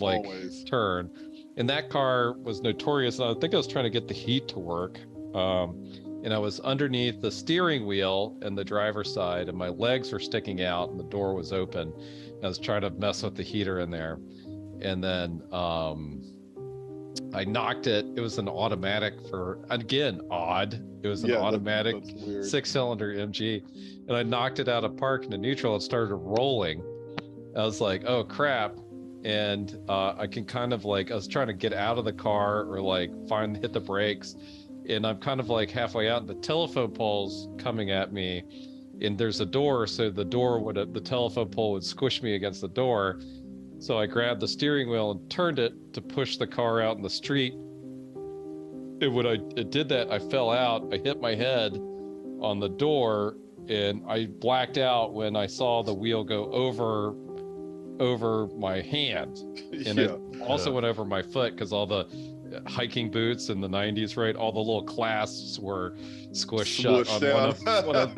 turn. And that car was notorious. And I think I was trying to get the heat to work. And I was underneath the steering wheel and the driver's side, and my legs were sticking out, and the door was open. And I was trying to mess with the heater in there. And then I knocked it. It was an automatic again, odd. It was an automatic 6-cylinder MG. And I knocked it out of park into neutral and started rolling. I was like, oh crap. And I can kind of I was trying to get out of the car or hit the brakes. And I'm kind of halfway out, and the telephone pole's coming at me. And there's a door, so the telephone pole would squish me against the door. So I grabbed the steering wheel and turned it to push the car out in the street. And when it did that, I fell out. I hit my head on the door, and I blacked out when I saw the wheel go over my hand. And it also went over my foot, because all the hiking boots in the 90s, right? All the little clasps were squished shut on one of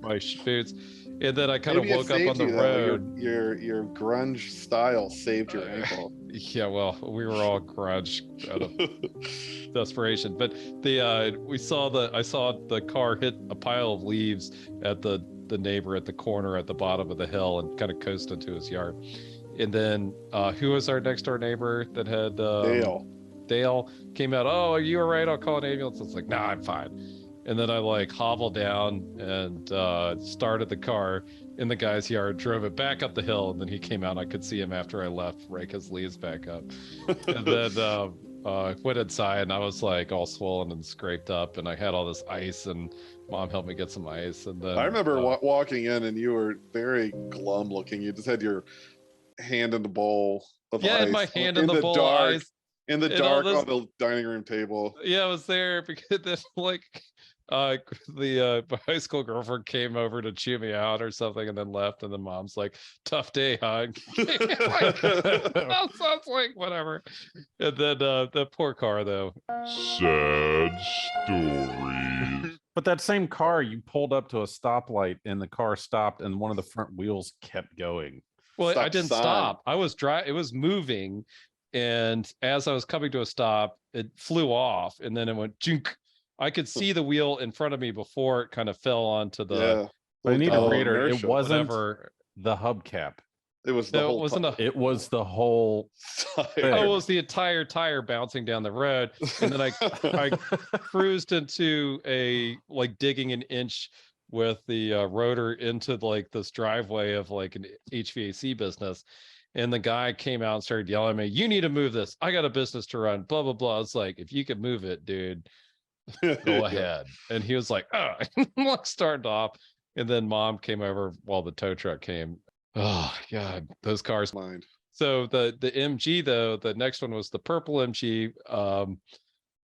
my boots. And then I kind of woke up on the road. Your grunge style saved your ankle. Yeah, well, we were all grunge out of desperation. But I saw the car hit a pile of leaves at the neighbor at the corner at the bottom of the hill, and kind of coast into his yard. And then who was our next door neighbor that had Dale came out, oh, are you all right? I'll call an ambulance. It's like, nah, I'm fine. And then I hobbled down and started the car in the guy's yard, drove it back up the hill, and then he came out. I could see him after I left, rake his leaves back up. And then went inside, and I was all swollen and scraped up, and I had all this ice, and Mom helped me get some ice. And then I remember walking in, and you were very glum looking. You just had your hand in the bowl of ice. Yeah, my hand in the bowl of ice. In the dark on the dining room table. Yeah, I was there because then the high school girlfriend came over to chew me out or something, and then left. And then Mom's like, tough day, huh? That sounds like whatever. And then the poor car though. Sad stories. But that same car, you pulled up to a stoplight, and the car stopped, and one of the front wheels kept going. Well, I didn't stop. I was it was moving. And as I was coming to a stop, it flew off, and then it went junk. I could see the wheel in front of me before it kind of fell onto the. I need to reader. It wasn't the hubcap. It was the whole. It was the whole. It was the entire tire bouncing down the road, and then I cruised into digging an inch with the rotor into this driveway of an HVAC business. And the guy came out and started yelling at me, you need to move this. I got a business to run, blah, blah, blah. It's like, if you could move it, dude, go ahead. And he was like, oh, started off. And then Mom came over while the tow truck came. Oh, God, those cars. Mind. So the MG, though, the next one was the purple MG,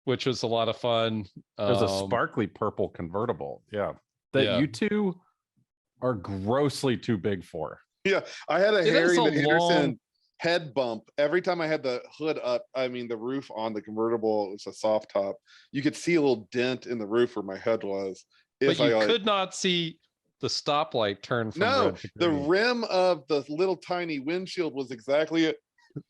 which was a lot of fun. It was a sparkly purple convertible. Yeah. You two are grossly too big for. Yeah, I had a It is Harry a Anderson long- head bump every time I had the hood up. I mean, the roof on the convertible, it was a soft top. You could see a little dent in the roof where my head was. But you could not see the stoplight turn from red to the green. rim of the little tiny windshield was exactly a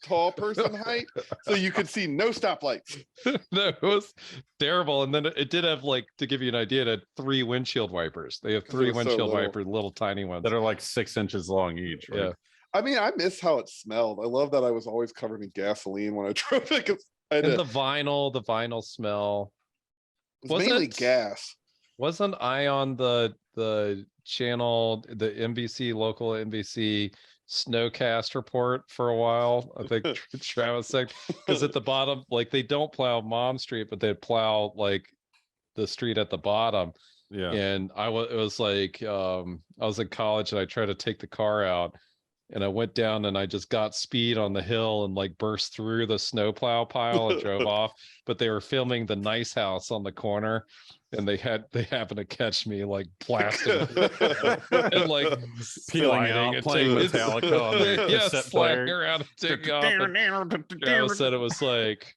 tall person height, so you could see no stoplights. No, it was terrible. And then it did have, like, to give you an idea, it had 3 windshield wipers. They have 3 was so windshield little. wipers, little tiny ones. That are like 6 inches long each. Right? Yeah. I mean, I miss how it smelled. I love that I was always covered in gasoline when I drove it. 'Cause I had And to- the vinyl smell. it was mainly gas. Wasn't I on the channel, the NBC, local NBC snowcast report for a while? I think Travis said, because at the bottom, like, they don't plow Mom Street, but they plow like the street at the bottom. Yeah. And it was like, I was in college and I tried to take the car out, and I went down and I just got speed on the hill and like burst through the snowplow pile and drove off. But they were filming the nice house on the corner, and they happened to catch me like blasting and like Peeling sliding out, and playing taking- Metallica on the yeah, cassette sliding player. around and taking off. And Travis said it was like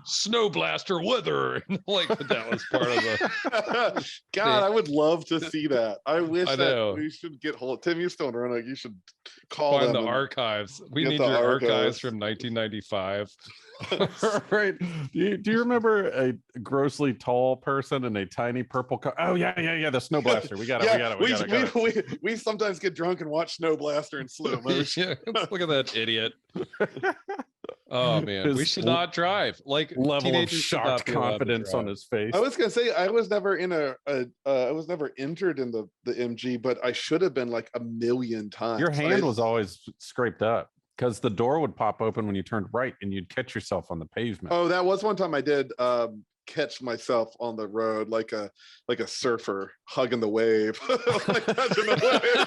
snow blaster weather. Like, that was part of the. God, I would love to see that. I wish I that know. we should get hold. Tim, you're still in Roanoke. You should call Find them. the and- archives. We get need the your archives archives. from 1995. Right. Do you remember a grossly tall person in a tiny purple car? Oh yeah. The snow blaster. We got it. Yeah, we got it. we sometimes get drunk and watch Snow Blaster in slow motion. Yeah, look at that idiot. Oh man, we His should not drive. Like, Level of teenagers should not shocked be allowed to confidence on drive. his face. I was gonna say I was never in I was never entered in the MG, but I should have been like a million times. Your hand was always scraped up because the door would pop open when you turned right, and you'd catch yourself on the pavement. Oh, that was one time I did catch myself on the road like a surfer hugging the wave. Like touching the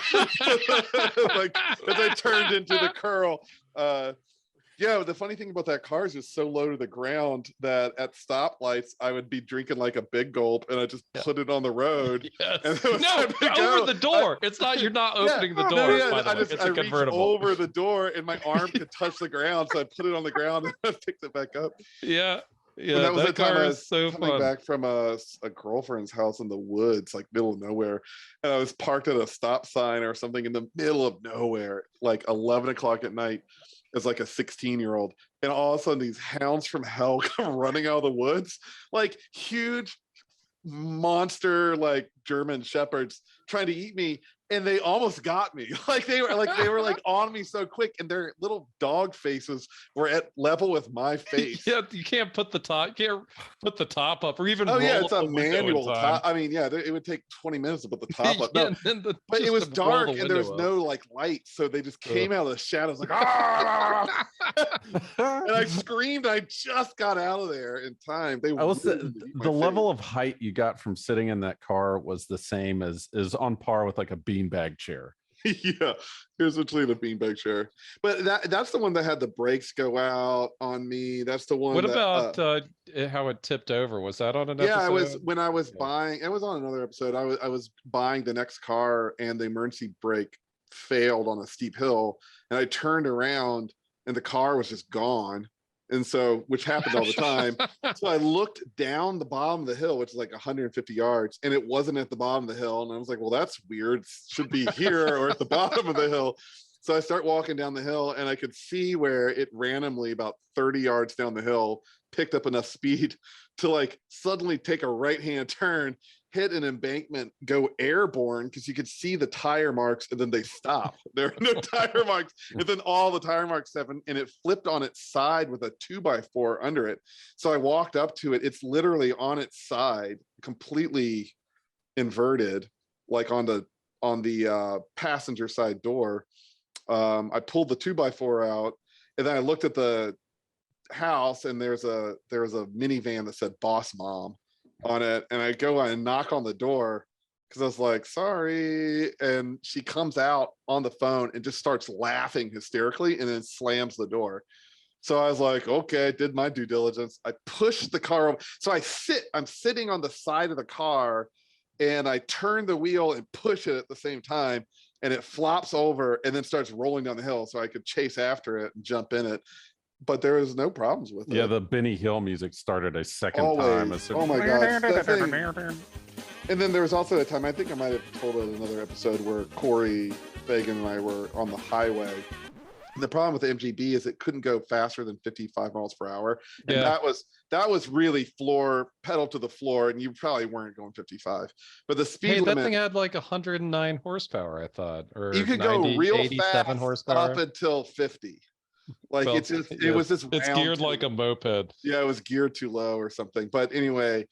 wave. Like as I turned into the curl. Yeah, the funny thing about that car is it's so low to the ground that at stoplights I would be drinking like a big gulp and I just put it on the road. Yes. And it was No, time to go. over the door. It's not. You're not opening the No, door. yeah, By the way. It's a reached convertible. over the door and my arm could touch the ground, so I put it on the ground and I picked it back up. Yeah. Yeah. And that was the time car I is was so coming fun. back from a girlfriend's house in the woods, like middle of nowhere. And I was parked at a stop sign or something in the middle of nowhere, like 11 o'clock at night, as like a 16-year-old. And all of a sudden these hounds from hell come running out of the woods, like huge monster, like German shepherds trying to eat me. And they almost got me. Like they were like on me so quick, and their little dog faces were at level with my face. Yeah, you can't put the top. You can't put the top up, or even. Oh yeah, roll it's up a the window in manual time. top. I mean, yeah, it would take 20 minutes to put the top up. Yeah, No, and then but it just was to roll dark the and there was window up. no like light, so they just came out of the shadows like ah! And I screamed. I just got out of there in time. They I was literally eat my the face. level of height you got from sitting in that car was the same as is on par with like a beanbag chair. Yeah, it was literally the beanbag chair. But that's the one that had the brakes go out on me. That's the one. What that, about how it tipped over? Was that on an yeah, episode? I was when I was Yeah. buying. It was on another episode. I was buying the next car, and the emergency brake failed on a steep hill, and I turned around, and the car was just gone. And so, which happened all the time. So I looked down the bottom of the hill, which is like 150 yards, and it wasn't at the bottom of the hill. And I was like, well, that's weird. It should be here or at the bottom of the hill. So I start walking down the hill, and I could see where it randomly about 30 yards down the hill picked up enough speed to like suddenly take a right-hand turn, hit an embankment, go airborne, because you could see the tire marks, and then they stop. There are no tire marks, and then all the tire marks happen, and it flipped on its side with a 2x4 under it. So I walked up to it. It's literally on its side, completely inverted, like on the passenger side door. I pulled the 2x4 out, and then I looked at the house, and there was a minivan that said Boss Mom on it, and I go and knock on the door because I was like, sorry, and she comes out on the phone and just starts laughing hysterically and then slams the door. So I was like, okay, I did my due diligence. I pushed the car over. So I'm sitting on the side of the car, and I turn the wheel and push it at the same time, and it flops over and then starts rolling down the hill, so I could chase after it and jump in it. But there was no problems with it. Yeah, the Benny Hill music started a second Always. time. Oh my gosh, that thing. And then there was also a time, I think I might have told it in another episode, where Corey Fagan and I were on the highway. And the problem with the MGB is it couldn't go faster than 55 miles per hour. And that was really pedal to the floor, and you probably weren't going 55. But the speed limit, that thing had like 109 horsepower, I thought. Or you could go real fast horsepower. up until 50. Like Well, it's this it's geared like a moped. Yeah, it was geared too low or something. But anyway,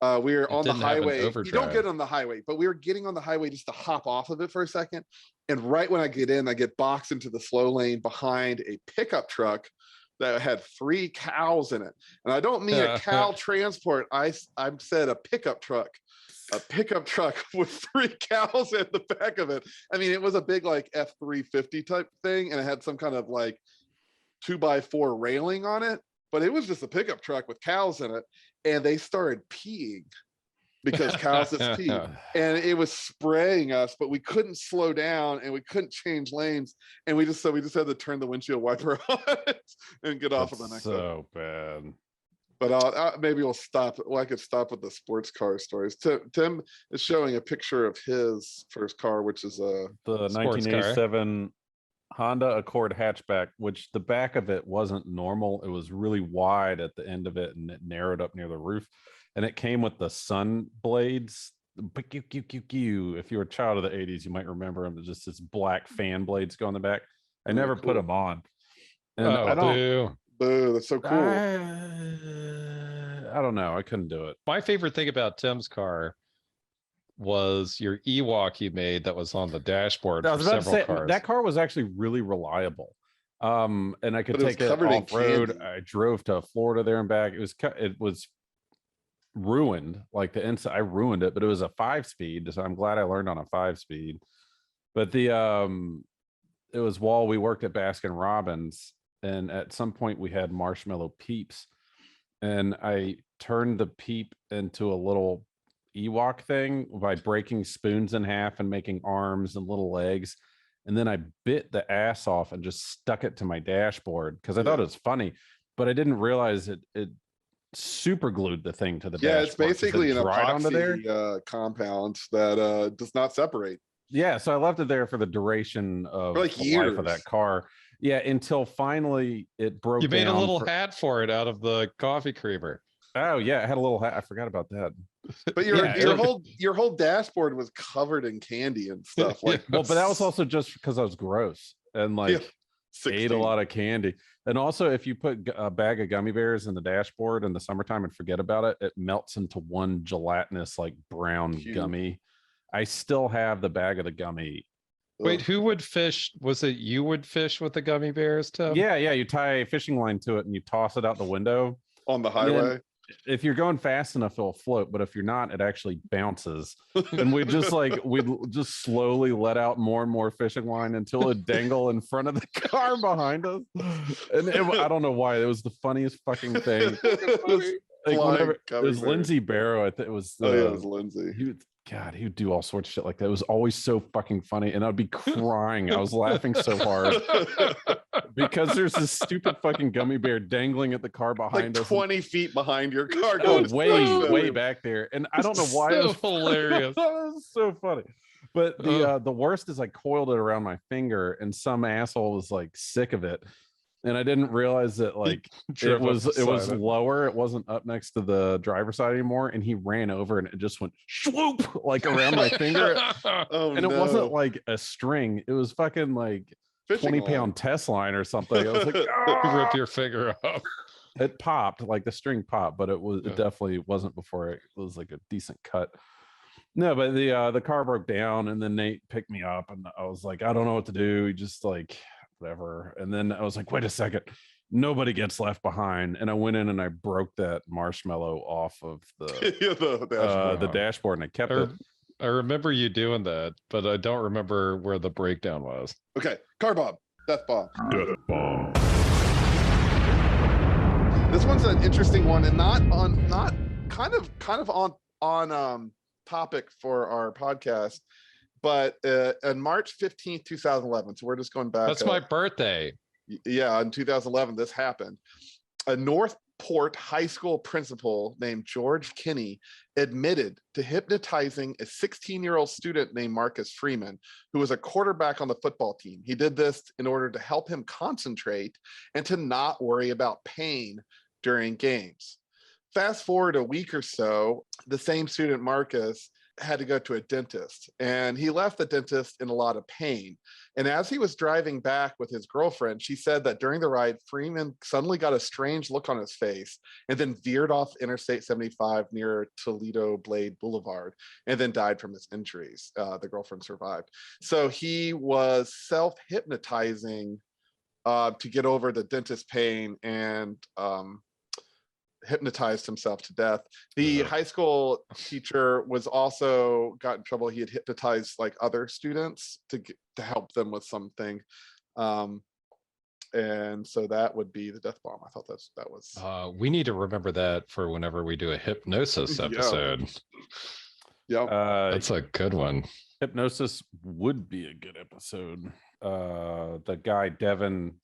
we were on the highway. You don't get on the highway, but we were getting on the highway just to hop off of it for a second. And right when I get in, I get boxed into the slow lane behind a pickup truck that had 3 cows in it. And I don't mean a cow transport. I said a pickup truck. A pickup truck with 3 cows at the back of it. I mean, it was a big like F-350 type thing, and it had some kind of like 2x4 railing on it, but it was just a pickup truck with cows in it, and they started peeing because cows just pee, and it was spraying us, but we couldn't slow down and we couldn't change lanes, and we just had to turn the windshield wiper on and get off of the next one. So bad. But maybe we'll stop. Well, I could stop with the sports car stories. Tim is showing a picture of his first car, which is the 1987 Honda Accord hatchback, which the back of it wasn't normal. It was really wide at the end of it, and it narrowed up near the roof. And it came with the sun blades. If you're a child of the 80s, you might remember them. Just this black fan blades go on the back. I never put them on. And I don't. Boo, that's so cool. I don't know. I couldn't do it. My favorite thing about Tim's car was your Ewok you made that was on the dashboard for several cars. That car was actually really reliable. And I could take it off road. I drove to Florida there and back. It was ruined. Like the inside, I ruined it, but it was a 5-speed. So I'm glad I learned on a 5-speed. But it was while we worked at Baskin Robbins, and at some point we had marshmallow peeps, and I turned the peep into a little Ewok thing by breaking spoons in half and making arms and little legs, and then I bit the ass off and just stuck it to my dashboard because I thought it was funny, but I didn't realize it super glued the thing to the dashboard. It's basically an epoxy compound that does not separate. Yeah, so I left it there for the duration of like the years. life of that car. Yeah, until finally it broke. You made a little hat for it out of the coffee creamer. Oh yeah, I had a little hat. I forgot about that. But your whole dashboard was covered in candy and stuff. Like, well, but that was also just because I was gross and like ate a lot of candy. And also, if you put a bag of gummy bears in the dashboard in the summertime and forget about it, it melts into one gelatinous like brown gummy. I still have the bag of the gummy. Wait, who would fish? Was it you would fish with the gummy bears, Tim? Yeah. You tie a fishing line to it and you toss it out the window on the highway. If you're going fast enough, it'll float, but if you're not, it actually bounces. And we'd just slowly let out more and more fishing line until it dangle in front of the car behind us. And I don't know why. It was the funniest fucking thing. It was Lindsay Barrow. I think it was. It was Lindsay. He would do all sorts of shit like that. It was always so fucking funny, and I'd be crying. I was laughing so hard because there's this stupid fucking gummy bear dangling at the car behind us, 20 feet behind your car, way back there. And I don't know why it was hilarious. It was so funny. But the worst is I coiled it around my finger, and some asshole was like sick of it. And I didn't realize that like it was lower. It wasn't up next to the driver's side anymore. And he ran over and it just went swoop like around my finger. It wasn't like a string. It was fucking like 20-pound test line or something. I was like, rip your finger off. It popped, like the string popped, but it definitely wasn't before it was like a decent cut. No, but the car broke down, and then Nate picked me up, and I was like, I don't know what to do. He just like whatever. And then I was like, wait a second, nobody gets left behind. And I went in and I broke that marshmallow off of the dashboard, and I kept it. I remember you doing that, but I don't remember where the breakdown was. Okay, car bomb, death bomb. Death bomb. This one's an interesting one, and not kind of on topic for our podcast. But on March 15th, 2011, so we're just going back. That's my birthday. Yeah, in 2011, this happened. A Northport high school principal named George Kinney admitted to hypnotizing a 16-year-old student named Marcus Freeman, who was a quarterback on the football team. He did this in order to help him concentrate and to not worry about pain during games. Fast forward a week or so, the same student, Marcus, had to go to a dentist, and he left the dentist in a lot of pain. And as he was driving back with his girlfriend, she said that during the ride, Freeman suddenly got a strange look on his face and then veered off Interstate 75 near Toledo Blade Boulevard and then died from his injuries. The girlfriend survived. So he was self-hypnotizing to get over the dentist pain and hypnotized himself to death. The high school teacher was also got in trouble. He had hypnotized like other students to help them with something. And so that would be the death bomb. I thought that was We need to remember that for whenever we do a hypnosis episode. Yeah. That's a good one. Hypnosis would be a good episode. The guy Devin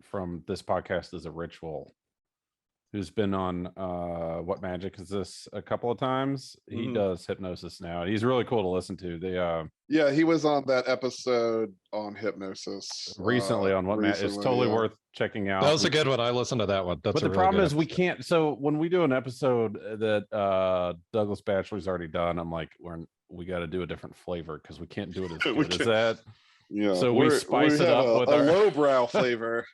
from this podcast is a ritual, who's been on What Magic Is This a couple of times. He does hypnosis now. He's really cool to listen to. Yeah, he was on that episode on hypnosis Recently on What Magic. It's totally worth checking out. That was a good one. I listened to that one. But the problem is we can't. So when we do an episode that Douglas Batchelor's already done, I'm like, we got to do a different flavor because we can't do it as good as that. Yeah. So we spice it up with a our lowbrow flavor.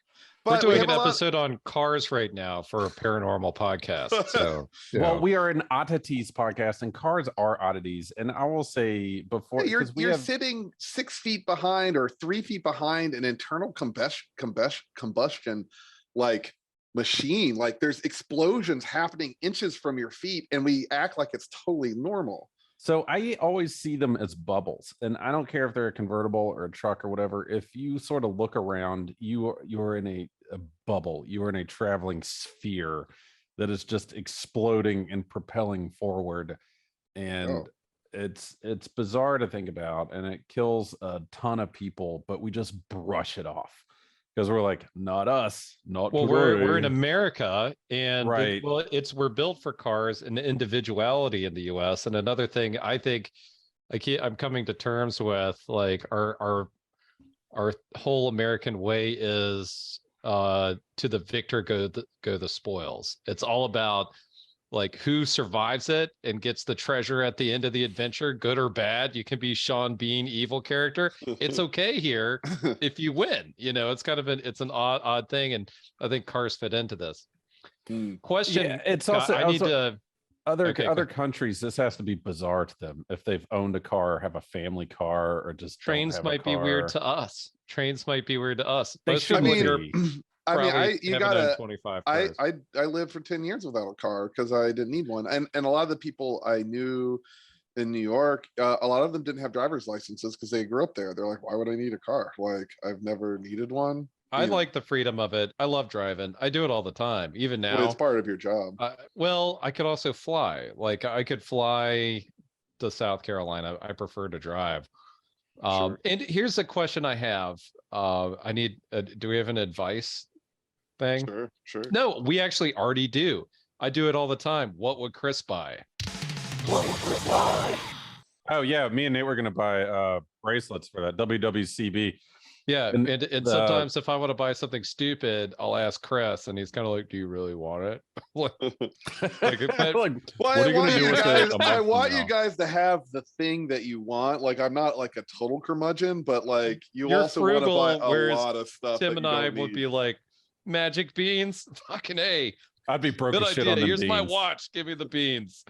We're doing an episode on cars right now for a paranormal podcast. So, well, we are an Oddities podcast, and cars are oddities. And I will say before, you're sitting 6 feet behind or 3 feet behind an internal combustion like machine. Like there's explosions happening inches from your feet, and we act like it's totally normal. So I always see them as bubbles, and I don't care if they're a convertible or a truck or whatever. If you sort of look around, you're in a bubble. You're in a traveling sphere that is just exploding and propelling forward, and it's bizarre to think about, and it kills a ton of people. But we just brush it off because we're like, not us, not well. today. We're in America, and right. We're built for cars and individuality in the U.S. And another thing, I think, I'm coming to terms with, like our whole American way is to the victor go the spoils. It's all about like who survives it and gets the treasure at the end of the adventure, good or bad. You can be Sean Bean, evil character. It's okay here if you win. It's kind of it's an odd thing, and I think cars fit into this. Question. Yeah, it's also I need to. Other countries, this has to be bizarre to them if they've owned a car, have a family car, or just trains might be weird to us. Trains might be weird to us. They should be. I I lived for 10 years without a car because I didn't need one. And a lot of the people I knew in New York, a lot of them didn't have driver's licenses because they grew up there. They're like, why would I need a car? Like, I've never needed one. I like the freedom of it. I love driving. I do it all the time, even now. But it's part of your job. Well, I could also fly. Like I could fly to South Carolina. I prefer to drive. Sure. And here's a question I have. I need, do we have an advice thing? Sure. No, we actually already do. I do it all the time. What would Chris buy? Oh yeah, me and Nate were gonna buy bracelets for that WWCB. Yeah, and sometimes if I want to buy something stupid, I'll ask Chris, and he's kind of like, "Do you really want it?" I want you guys to have the thing that you want. Like, I'm not like a total curmudgeon, but like you're also want to buy a lot of stuff. Tim and I would be like, magic beans, fucking A. I'd be broke Good as shit idea. on them Here's beans. my watch. Give me the beans.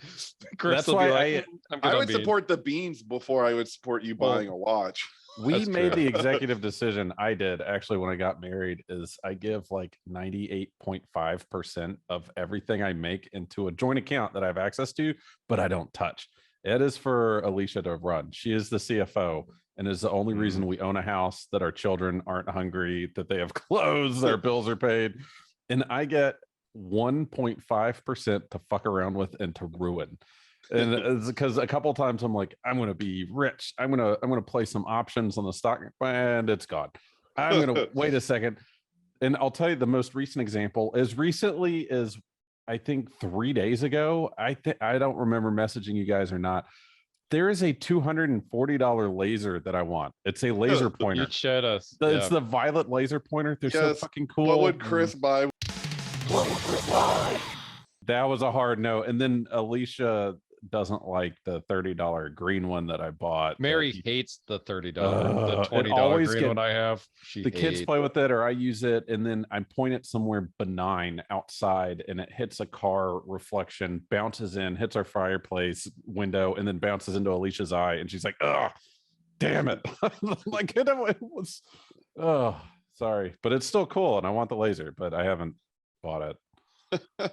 Chris That's why I would support the beans before I would support you buying a watch. We made the executive decision. I did actually when I got married is I give like 98.5% of everything I make into a joint account that I have access to, but I don't touch. It is for Alicia to run. She is the CFO and is the only reason we own a house, that our children aren't hungry, that they have clothes, their bills are paid. And I get 1.5% to fuck around with and to ruin. And it's because a couple of times I'm like, I'm gonna be rich. I'm gonna play some options on the stock, and it's gone. I'm gonna wait a second. And I'll tell you the most recent example, as recently as I think 3 days ago. I don't remember messaging you guys or not. There is a $240 laser that I want. It's a laser pointer. You showed us. It's the violet laser pointer. They're so fucking cool. What would Chris buy? That was a hard no. And then Alicia doesn't like the $30 green one that I bought. Mary hates the $30, the $20 green one I have. The kids play with it, or I use it, and then I point it somewhere benign outside, and it hits a car reflection, bounces in, hits our fireplace window, and then bounces into Alicia's eye, and she's like, "Oh, damn it!" Like it was. Oh, sorry, but it's still cool, and I want the laser, but I haven't bought it.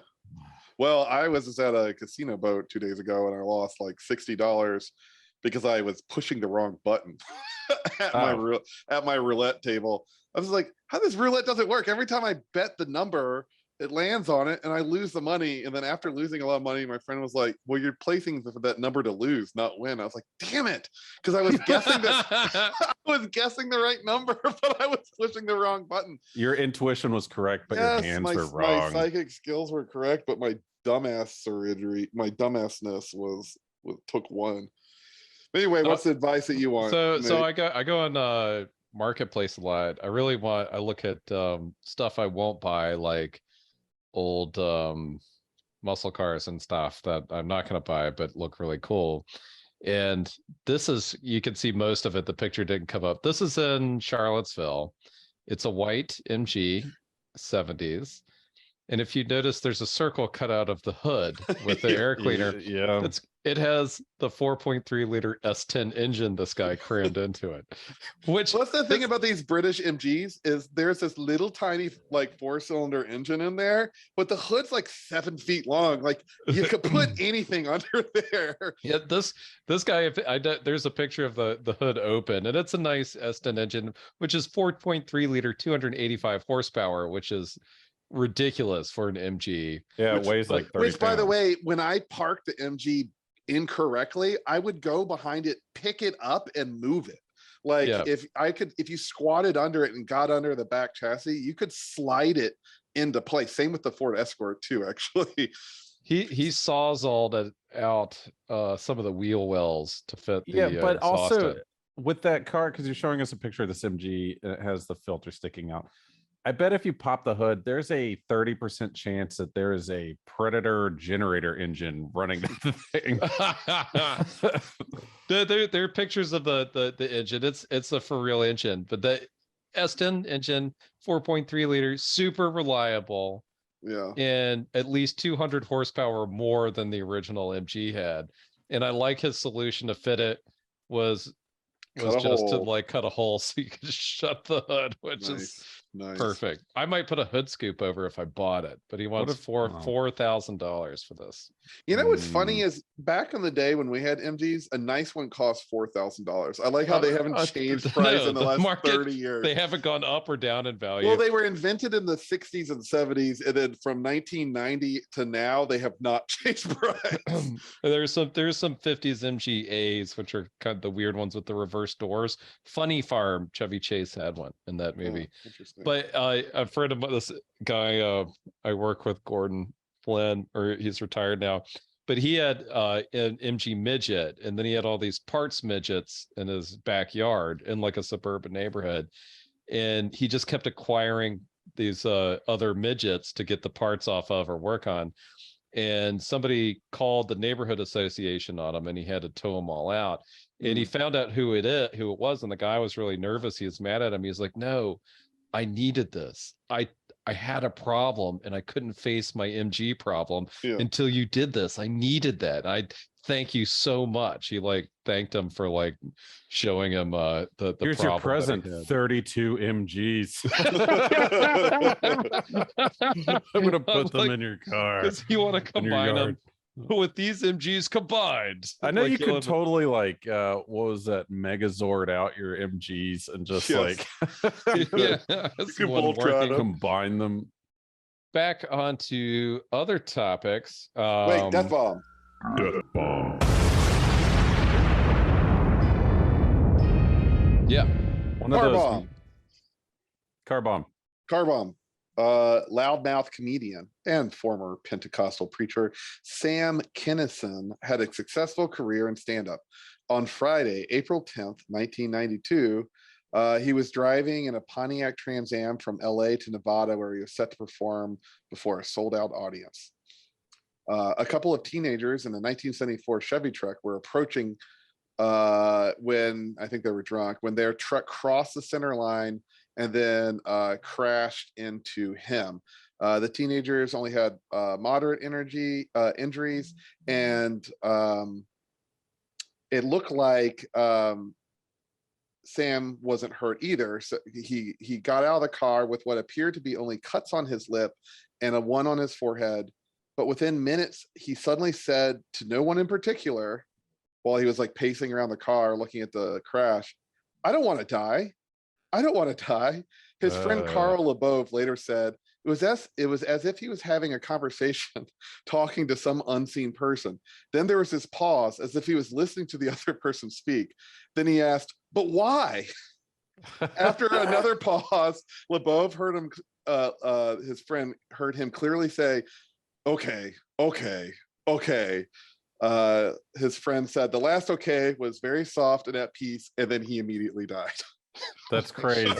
Well, I was just at a casino boat 2 days ago, and I lost like $60 because I was pushing the wrong button at my roulette table. I was like, how this roulette doesn't work? Every time I bet the number, it lands on it, and I lose the money. And then after losing a lot of money, my friend was like, well, you're placing that number to lose, not win. I was like, damn it, because I was guessing I was guessing the right number, but I was pushing the wrong button. Your intuition was correct, but your hands were wrong. My psychic skills were correct, but my dumbassness took one. Anyway, what's the advice that you want? So I go on marketplace a lot. I look at stuff I won't buy, like old muscle cars and stuff that I'm not going to buy but look really cool. And this is, you can see most of it, the picture didn't come up. This is in Charlottesville. It's a white MG 70s. And if you notice, there's a circle cut out of the hood with the air cleaner. Yeah. It has the 4.3 liter S10 engine this guy crammed into it. Which, what's the thing about these British MGs is there's this little tiny like 4-cylinder engine in there, but the hood's like 7 feet long. Like you could put anything under there. Yeah, this guy, there's a picture of the hood open, and it's a nice S10 engine, which is 4.3 liter, 285 horsepower, which is ridiculous for an MG. Yeah, it weighs like 30 pounds. By the way, when I parked the MG incorrectly, I would go behind it, pick it up, and move it. Like if you squatted under it and got under the back chassis, you could slide it into place. Same with the Ford Escort too, actually. He sawzalled out some of the wheel wells to fit the but also exhaust. With that car, because you're showing us a picture of this MG, and it has the filter sticking out. I bet if you pop the hood, there's a 30% chance that there is a Predator generator engine running the thing. There are pictures of the engine. It's a for real engine, but the S10 engine, 4.3 liters, super reliable. Yeah, and at least 200 horsepower more than the original MG had. And I like his solution to fit it was just to like cut a hole so you could shut the hood, which is perfect. I might put a hood scoop over if I bought it, but he wants $4,000 for this. You know what's funny is back in the day when we had MGs, a nice one cost $4,000. I like how they haven't changed price in the last 30 years. They haven't gone up or down in value. Well, they were invented in the 60s and 70s, and then from 1990 to now, they have not changed price. There's some 50s MGAs, which are kind of the weird ones with the reverse doors. Funny Farm, Chevy Chase had one in that movie. Oh, interesting. But a friend of this guy I work with, Gordon Flynn, or he's retired now, but he had an MG midget, and then he had all these parts midgets in his backyard in like a suburban neighborhood, and he just kept acquiring these other midgets to get the parts off of or work on. And somebody called the neighborhood association on him, and he had to tow them all out. And he found out who it was, and the guy was really nervous. He was mad at him. He's like, "No, I needed this. I had a problem, and I couldn't face my MG problem until you did this. I needed that. I thank you so much." He like thanked him for like showing him the here's your present, 32 MGs. I'm gonna put them in your car because you want to combine them with these MGs combined. I know you could totally like what was that, Megazord out your MGs and just like combine them. Back onto other topics. Wait, Death Bomb. Death bomb. Yeah. One of Car those. bomb. Car bomb. Car bomb. Loudmouth comedian and former Pentecostal preacher Sam Kinison had a successful career in stand-up. On Friday, April 10th, 1992, he was driving in a Pontiac Trans Am from LA to Nevada, where he was set to perform before a sold-out audience. A couple of teenagers in a 1974 Chevy truck were approaching when I think they were drunk, when their truck crossed the center line and then crashed into him. The teenagers only had moderate injuries, and it looked like Sam wasn't hurt either. So he got out of the car with what appeared to be only cuts on his lip and a one on his forehead. But within minutes, he suddenly said to no one in particular, while he was like pacing around the car looking at the crash, "I don't want to die. I don't want to die." His friend Carl LeBove later said it was as if he was having a conversation talking to some unseen person. Then there was this pause as if he was listening to the other person speak. Then he asked, "But why?" After another pause, LeBove heard him, his friend heard him clearly say, "Okay, okay, okay." His friend said the last okay was very soft and at peace, and then he immediately died. That's crazy.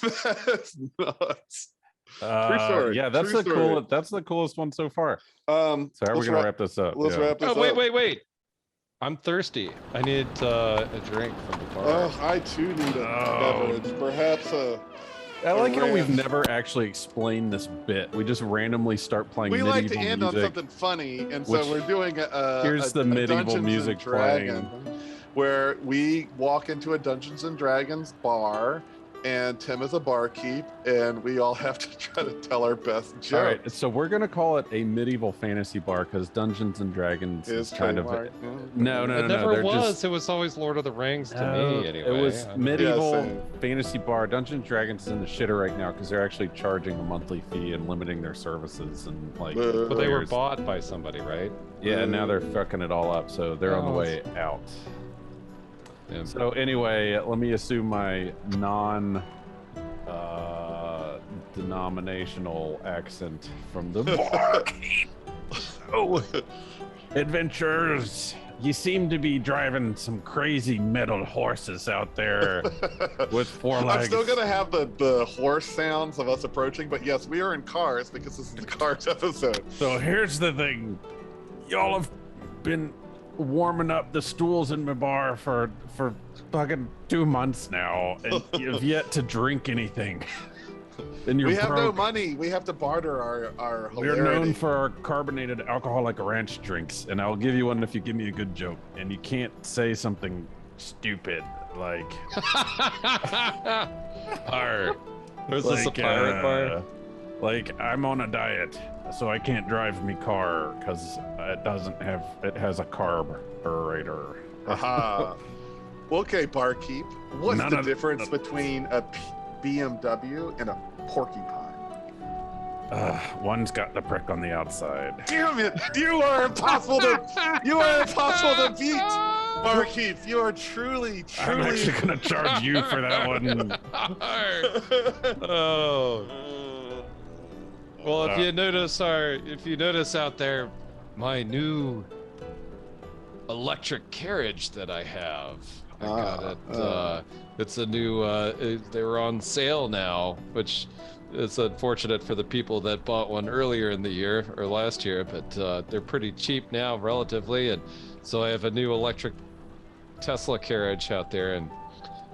That's nuts. True story. Yeah, that's True story. that's the coolest one so far. So how are we let's gonna wrap this up? Let's wrap this Oh, up. wait. I'm thirsty. I need a drink from the bar. Oh, I too need a beverage. Perhaps I like how we've rant. never actually explained this bit. We just randomly start playing we medieval like to end music. on something funny, and which- so we're doing here's the medieval Dungeons and music Dragon, playing. where we walk into a Dungeons and Dragons bar, and Tim is a barkeep, and we all have to try to tell our best joke. All right, so we're gonna call it a medieval fantasy bar because Dungeons and Dragons is kind of trademark. no. It never they're was. just- It was always Lord of the Rings to me, anyway. It was Yeah. medieval same. fantasy bar. Dungeons and Dragons is in the shitter right now because they're actually charging a monthly fee and limiting their services and like. But But they were players. bought by somebody, right? Yeah, now they're fucking it all up, so they're on the Oh, way out. Yeah. So anyway, let me assume my denominational accent from the barkeep. Oh, adventurers, you seem to be driving some crazy metal horses out there with four legs. I'm still gonna have the horse sounds of us approaching, but yes, we are in cars because this is the Cars episode. So here's the thing. Y'all have been warming up the stools in my bar for fucking 2 months now, and you've yet to drink anything. And you're We have no broke. money. We have to barter our We're hilarity. known for our carbonated alcoholic ranch drinks, and I'll give you one if you give me a good joke. And you can't say something stupid like Arr. Was this a pirate bar? Like I'm on a diet, so I can't drive me car because it has a carburetor. Aha. Okay, barkeep. What's None the of- difference between a BMW and a porcupine? One's got the prick on the outside. Damn it! You are impossible to beat, barkeep. You are truly. I'm actually gonna charge you for that one. Oh. Well, if you notice out there, my new electric carriage that I have, I got it. It's a new. They were on sale now, which is unfortunate for the people that bought one earlier in the year or last year, but they're pretty cheap now, relatively. And so I have a new electric Tesla carriage out there, and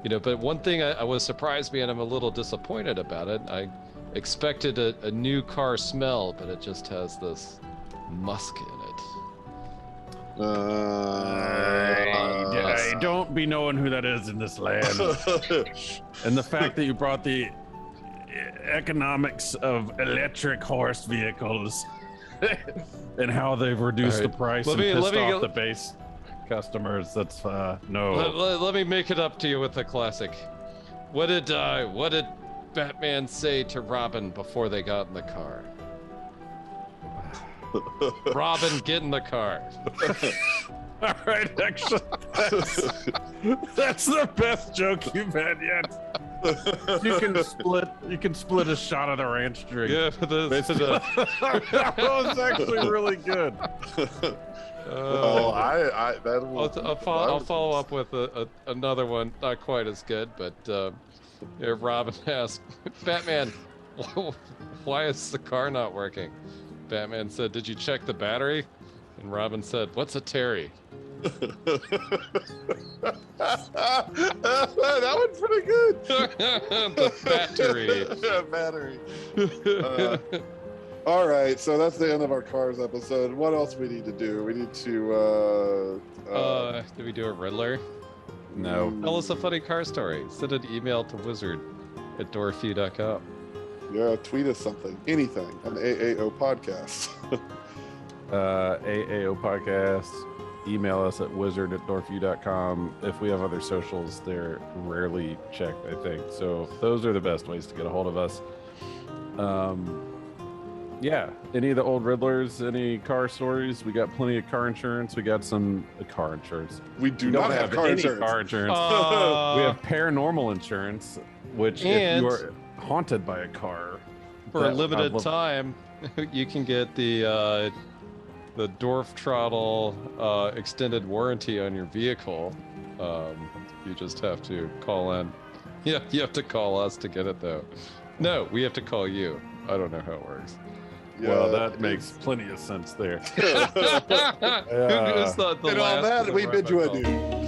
But one thing I was surprised me, and I'm a little disappointed about it. I expected a new car smell, but it just has this musk in it. I don't be knowing who that is in this land. And the fact that you brought the economics of electric horse vehicles and how they've reduced the price and pissed off the base customers, that's no. Let me make it up to you with a classic. What did Batman say to Robin before they got in the car? Robin, get in the car. All right, actually, that's the best joke you've had yet. You can split a shot of the ranch drink. Yeah, That was actually really good. Well, I'll follow up with another one, not quite as good, but Robin asked, Batman, why is the car not working? Batman said, did you check the battery? And Robin said, what's a Terry? That one's pretty good. The Battery. All right, so that's the end of our Cars episode. What else we need to do? We need to did we do a Riddler? No. Tell us a funny car story. Send an email to wizard@dorfu.com. Yeah, tweet us something, anything on the AAO podcast. AAO podcast. Email us at wizard@dorfu.com. If we have other socials, they're rarely checked, I think. So those are the best ways to get a hold of us. Yeah, any of the old Riddlers, any car stories? We got plenty of car insurance. We got some car insurance. We do don't not have car any insurance. car insurance. We have paranormal insurance, which if you are haunted by a car for a limited time, you can get the Dorf Trottle extended warranty on your vehicle. You just have to call in. Yeah, you have to call us to get it though. No, we have to call you. I don't know how it works. Yeah, well, that makes plenty of sense there. Who's the and on last that, to we the bid you robot call? adieu.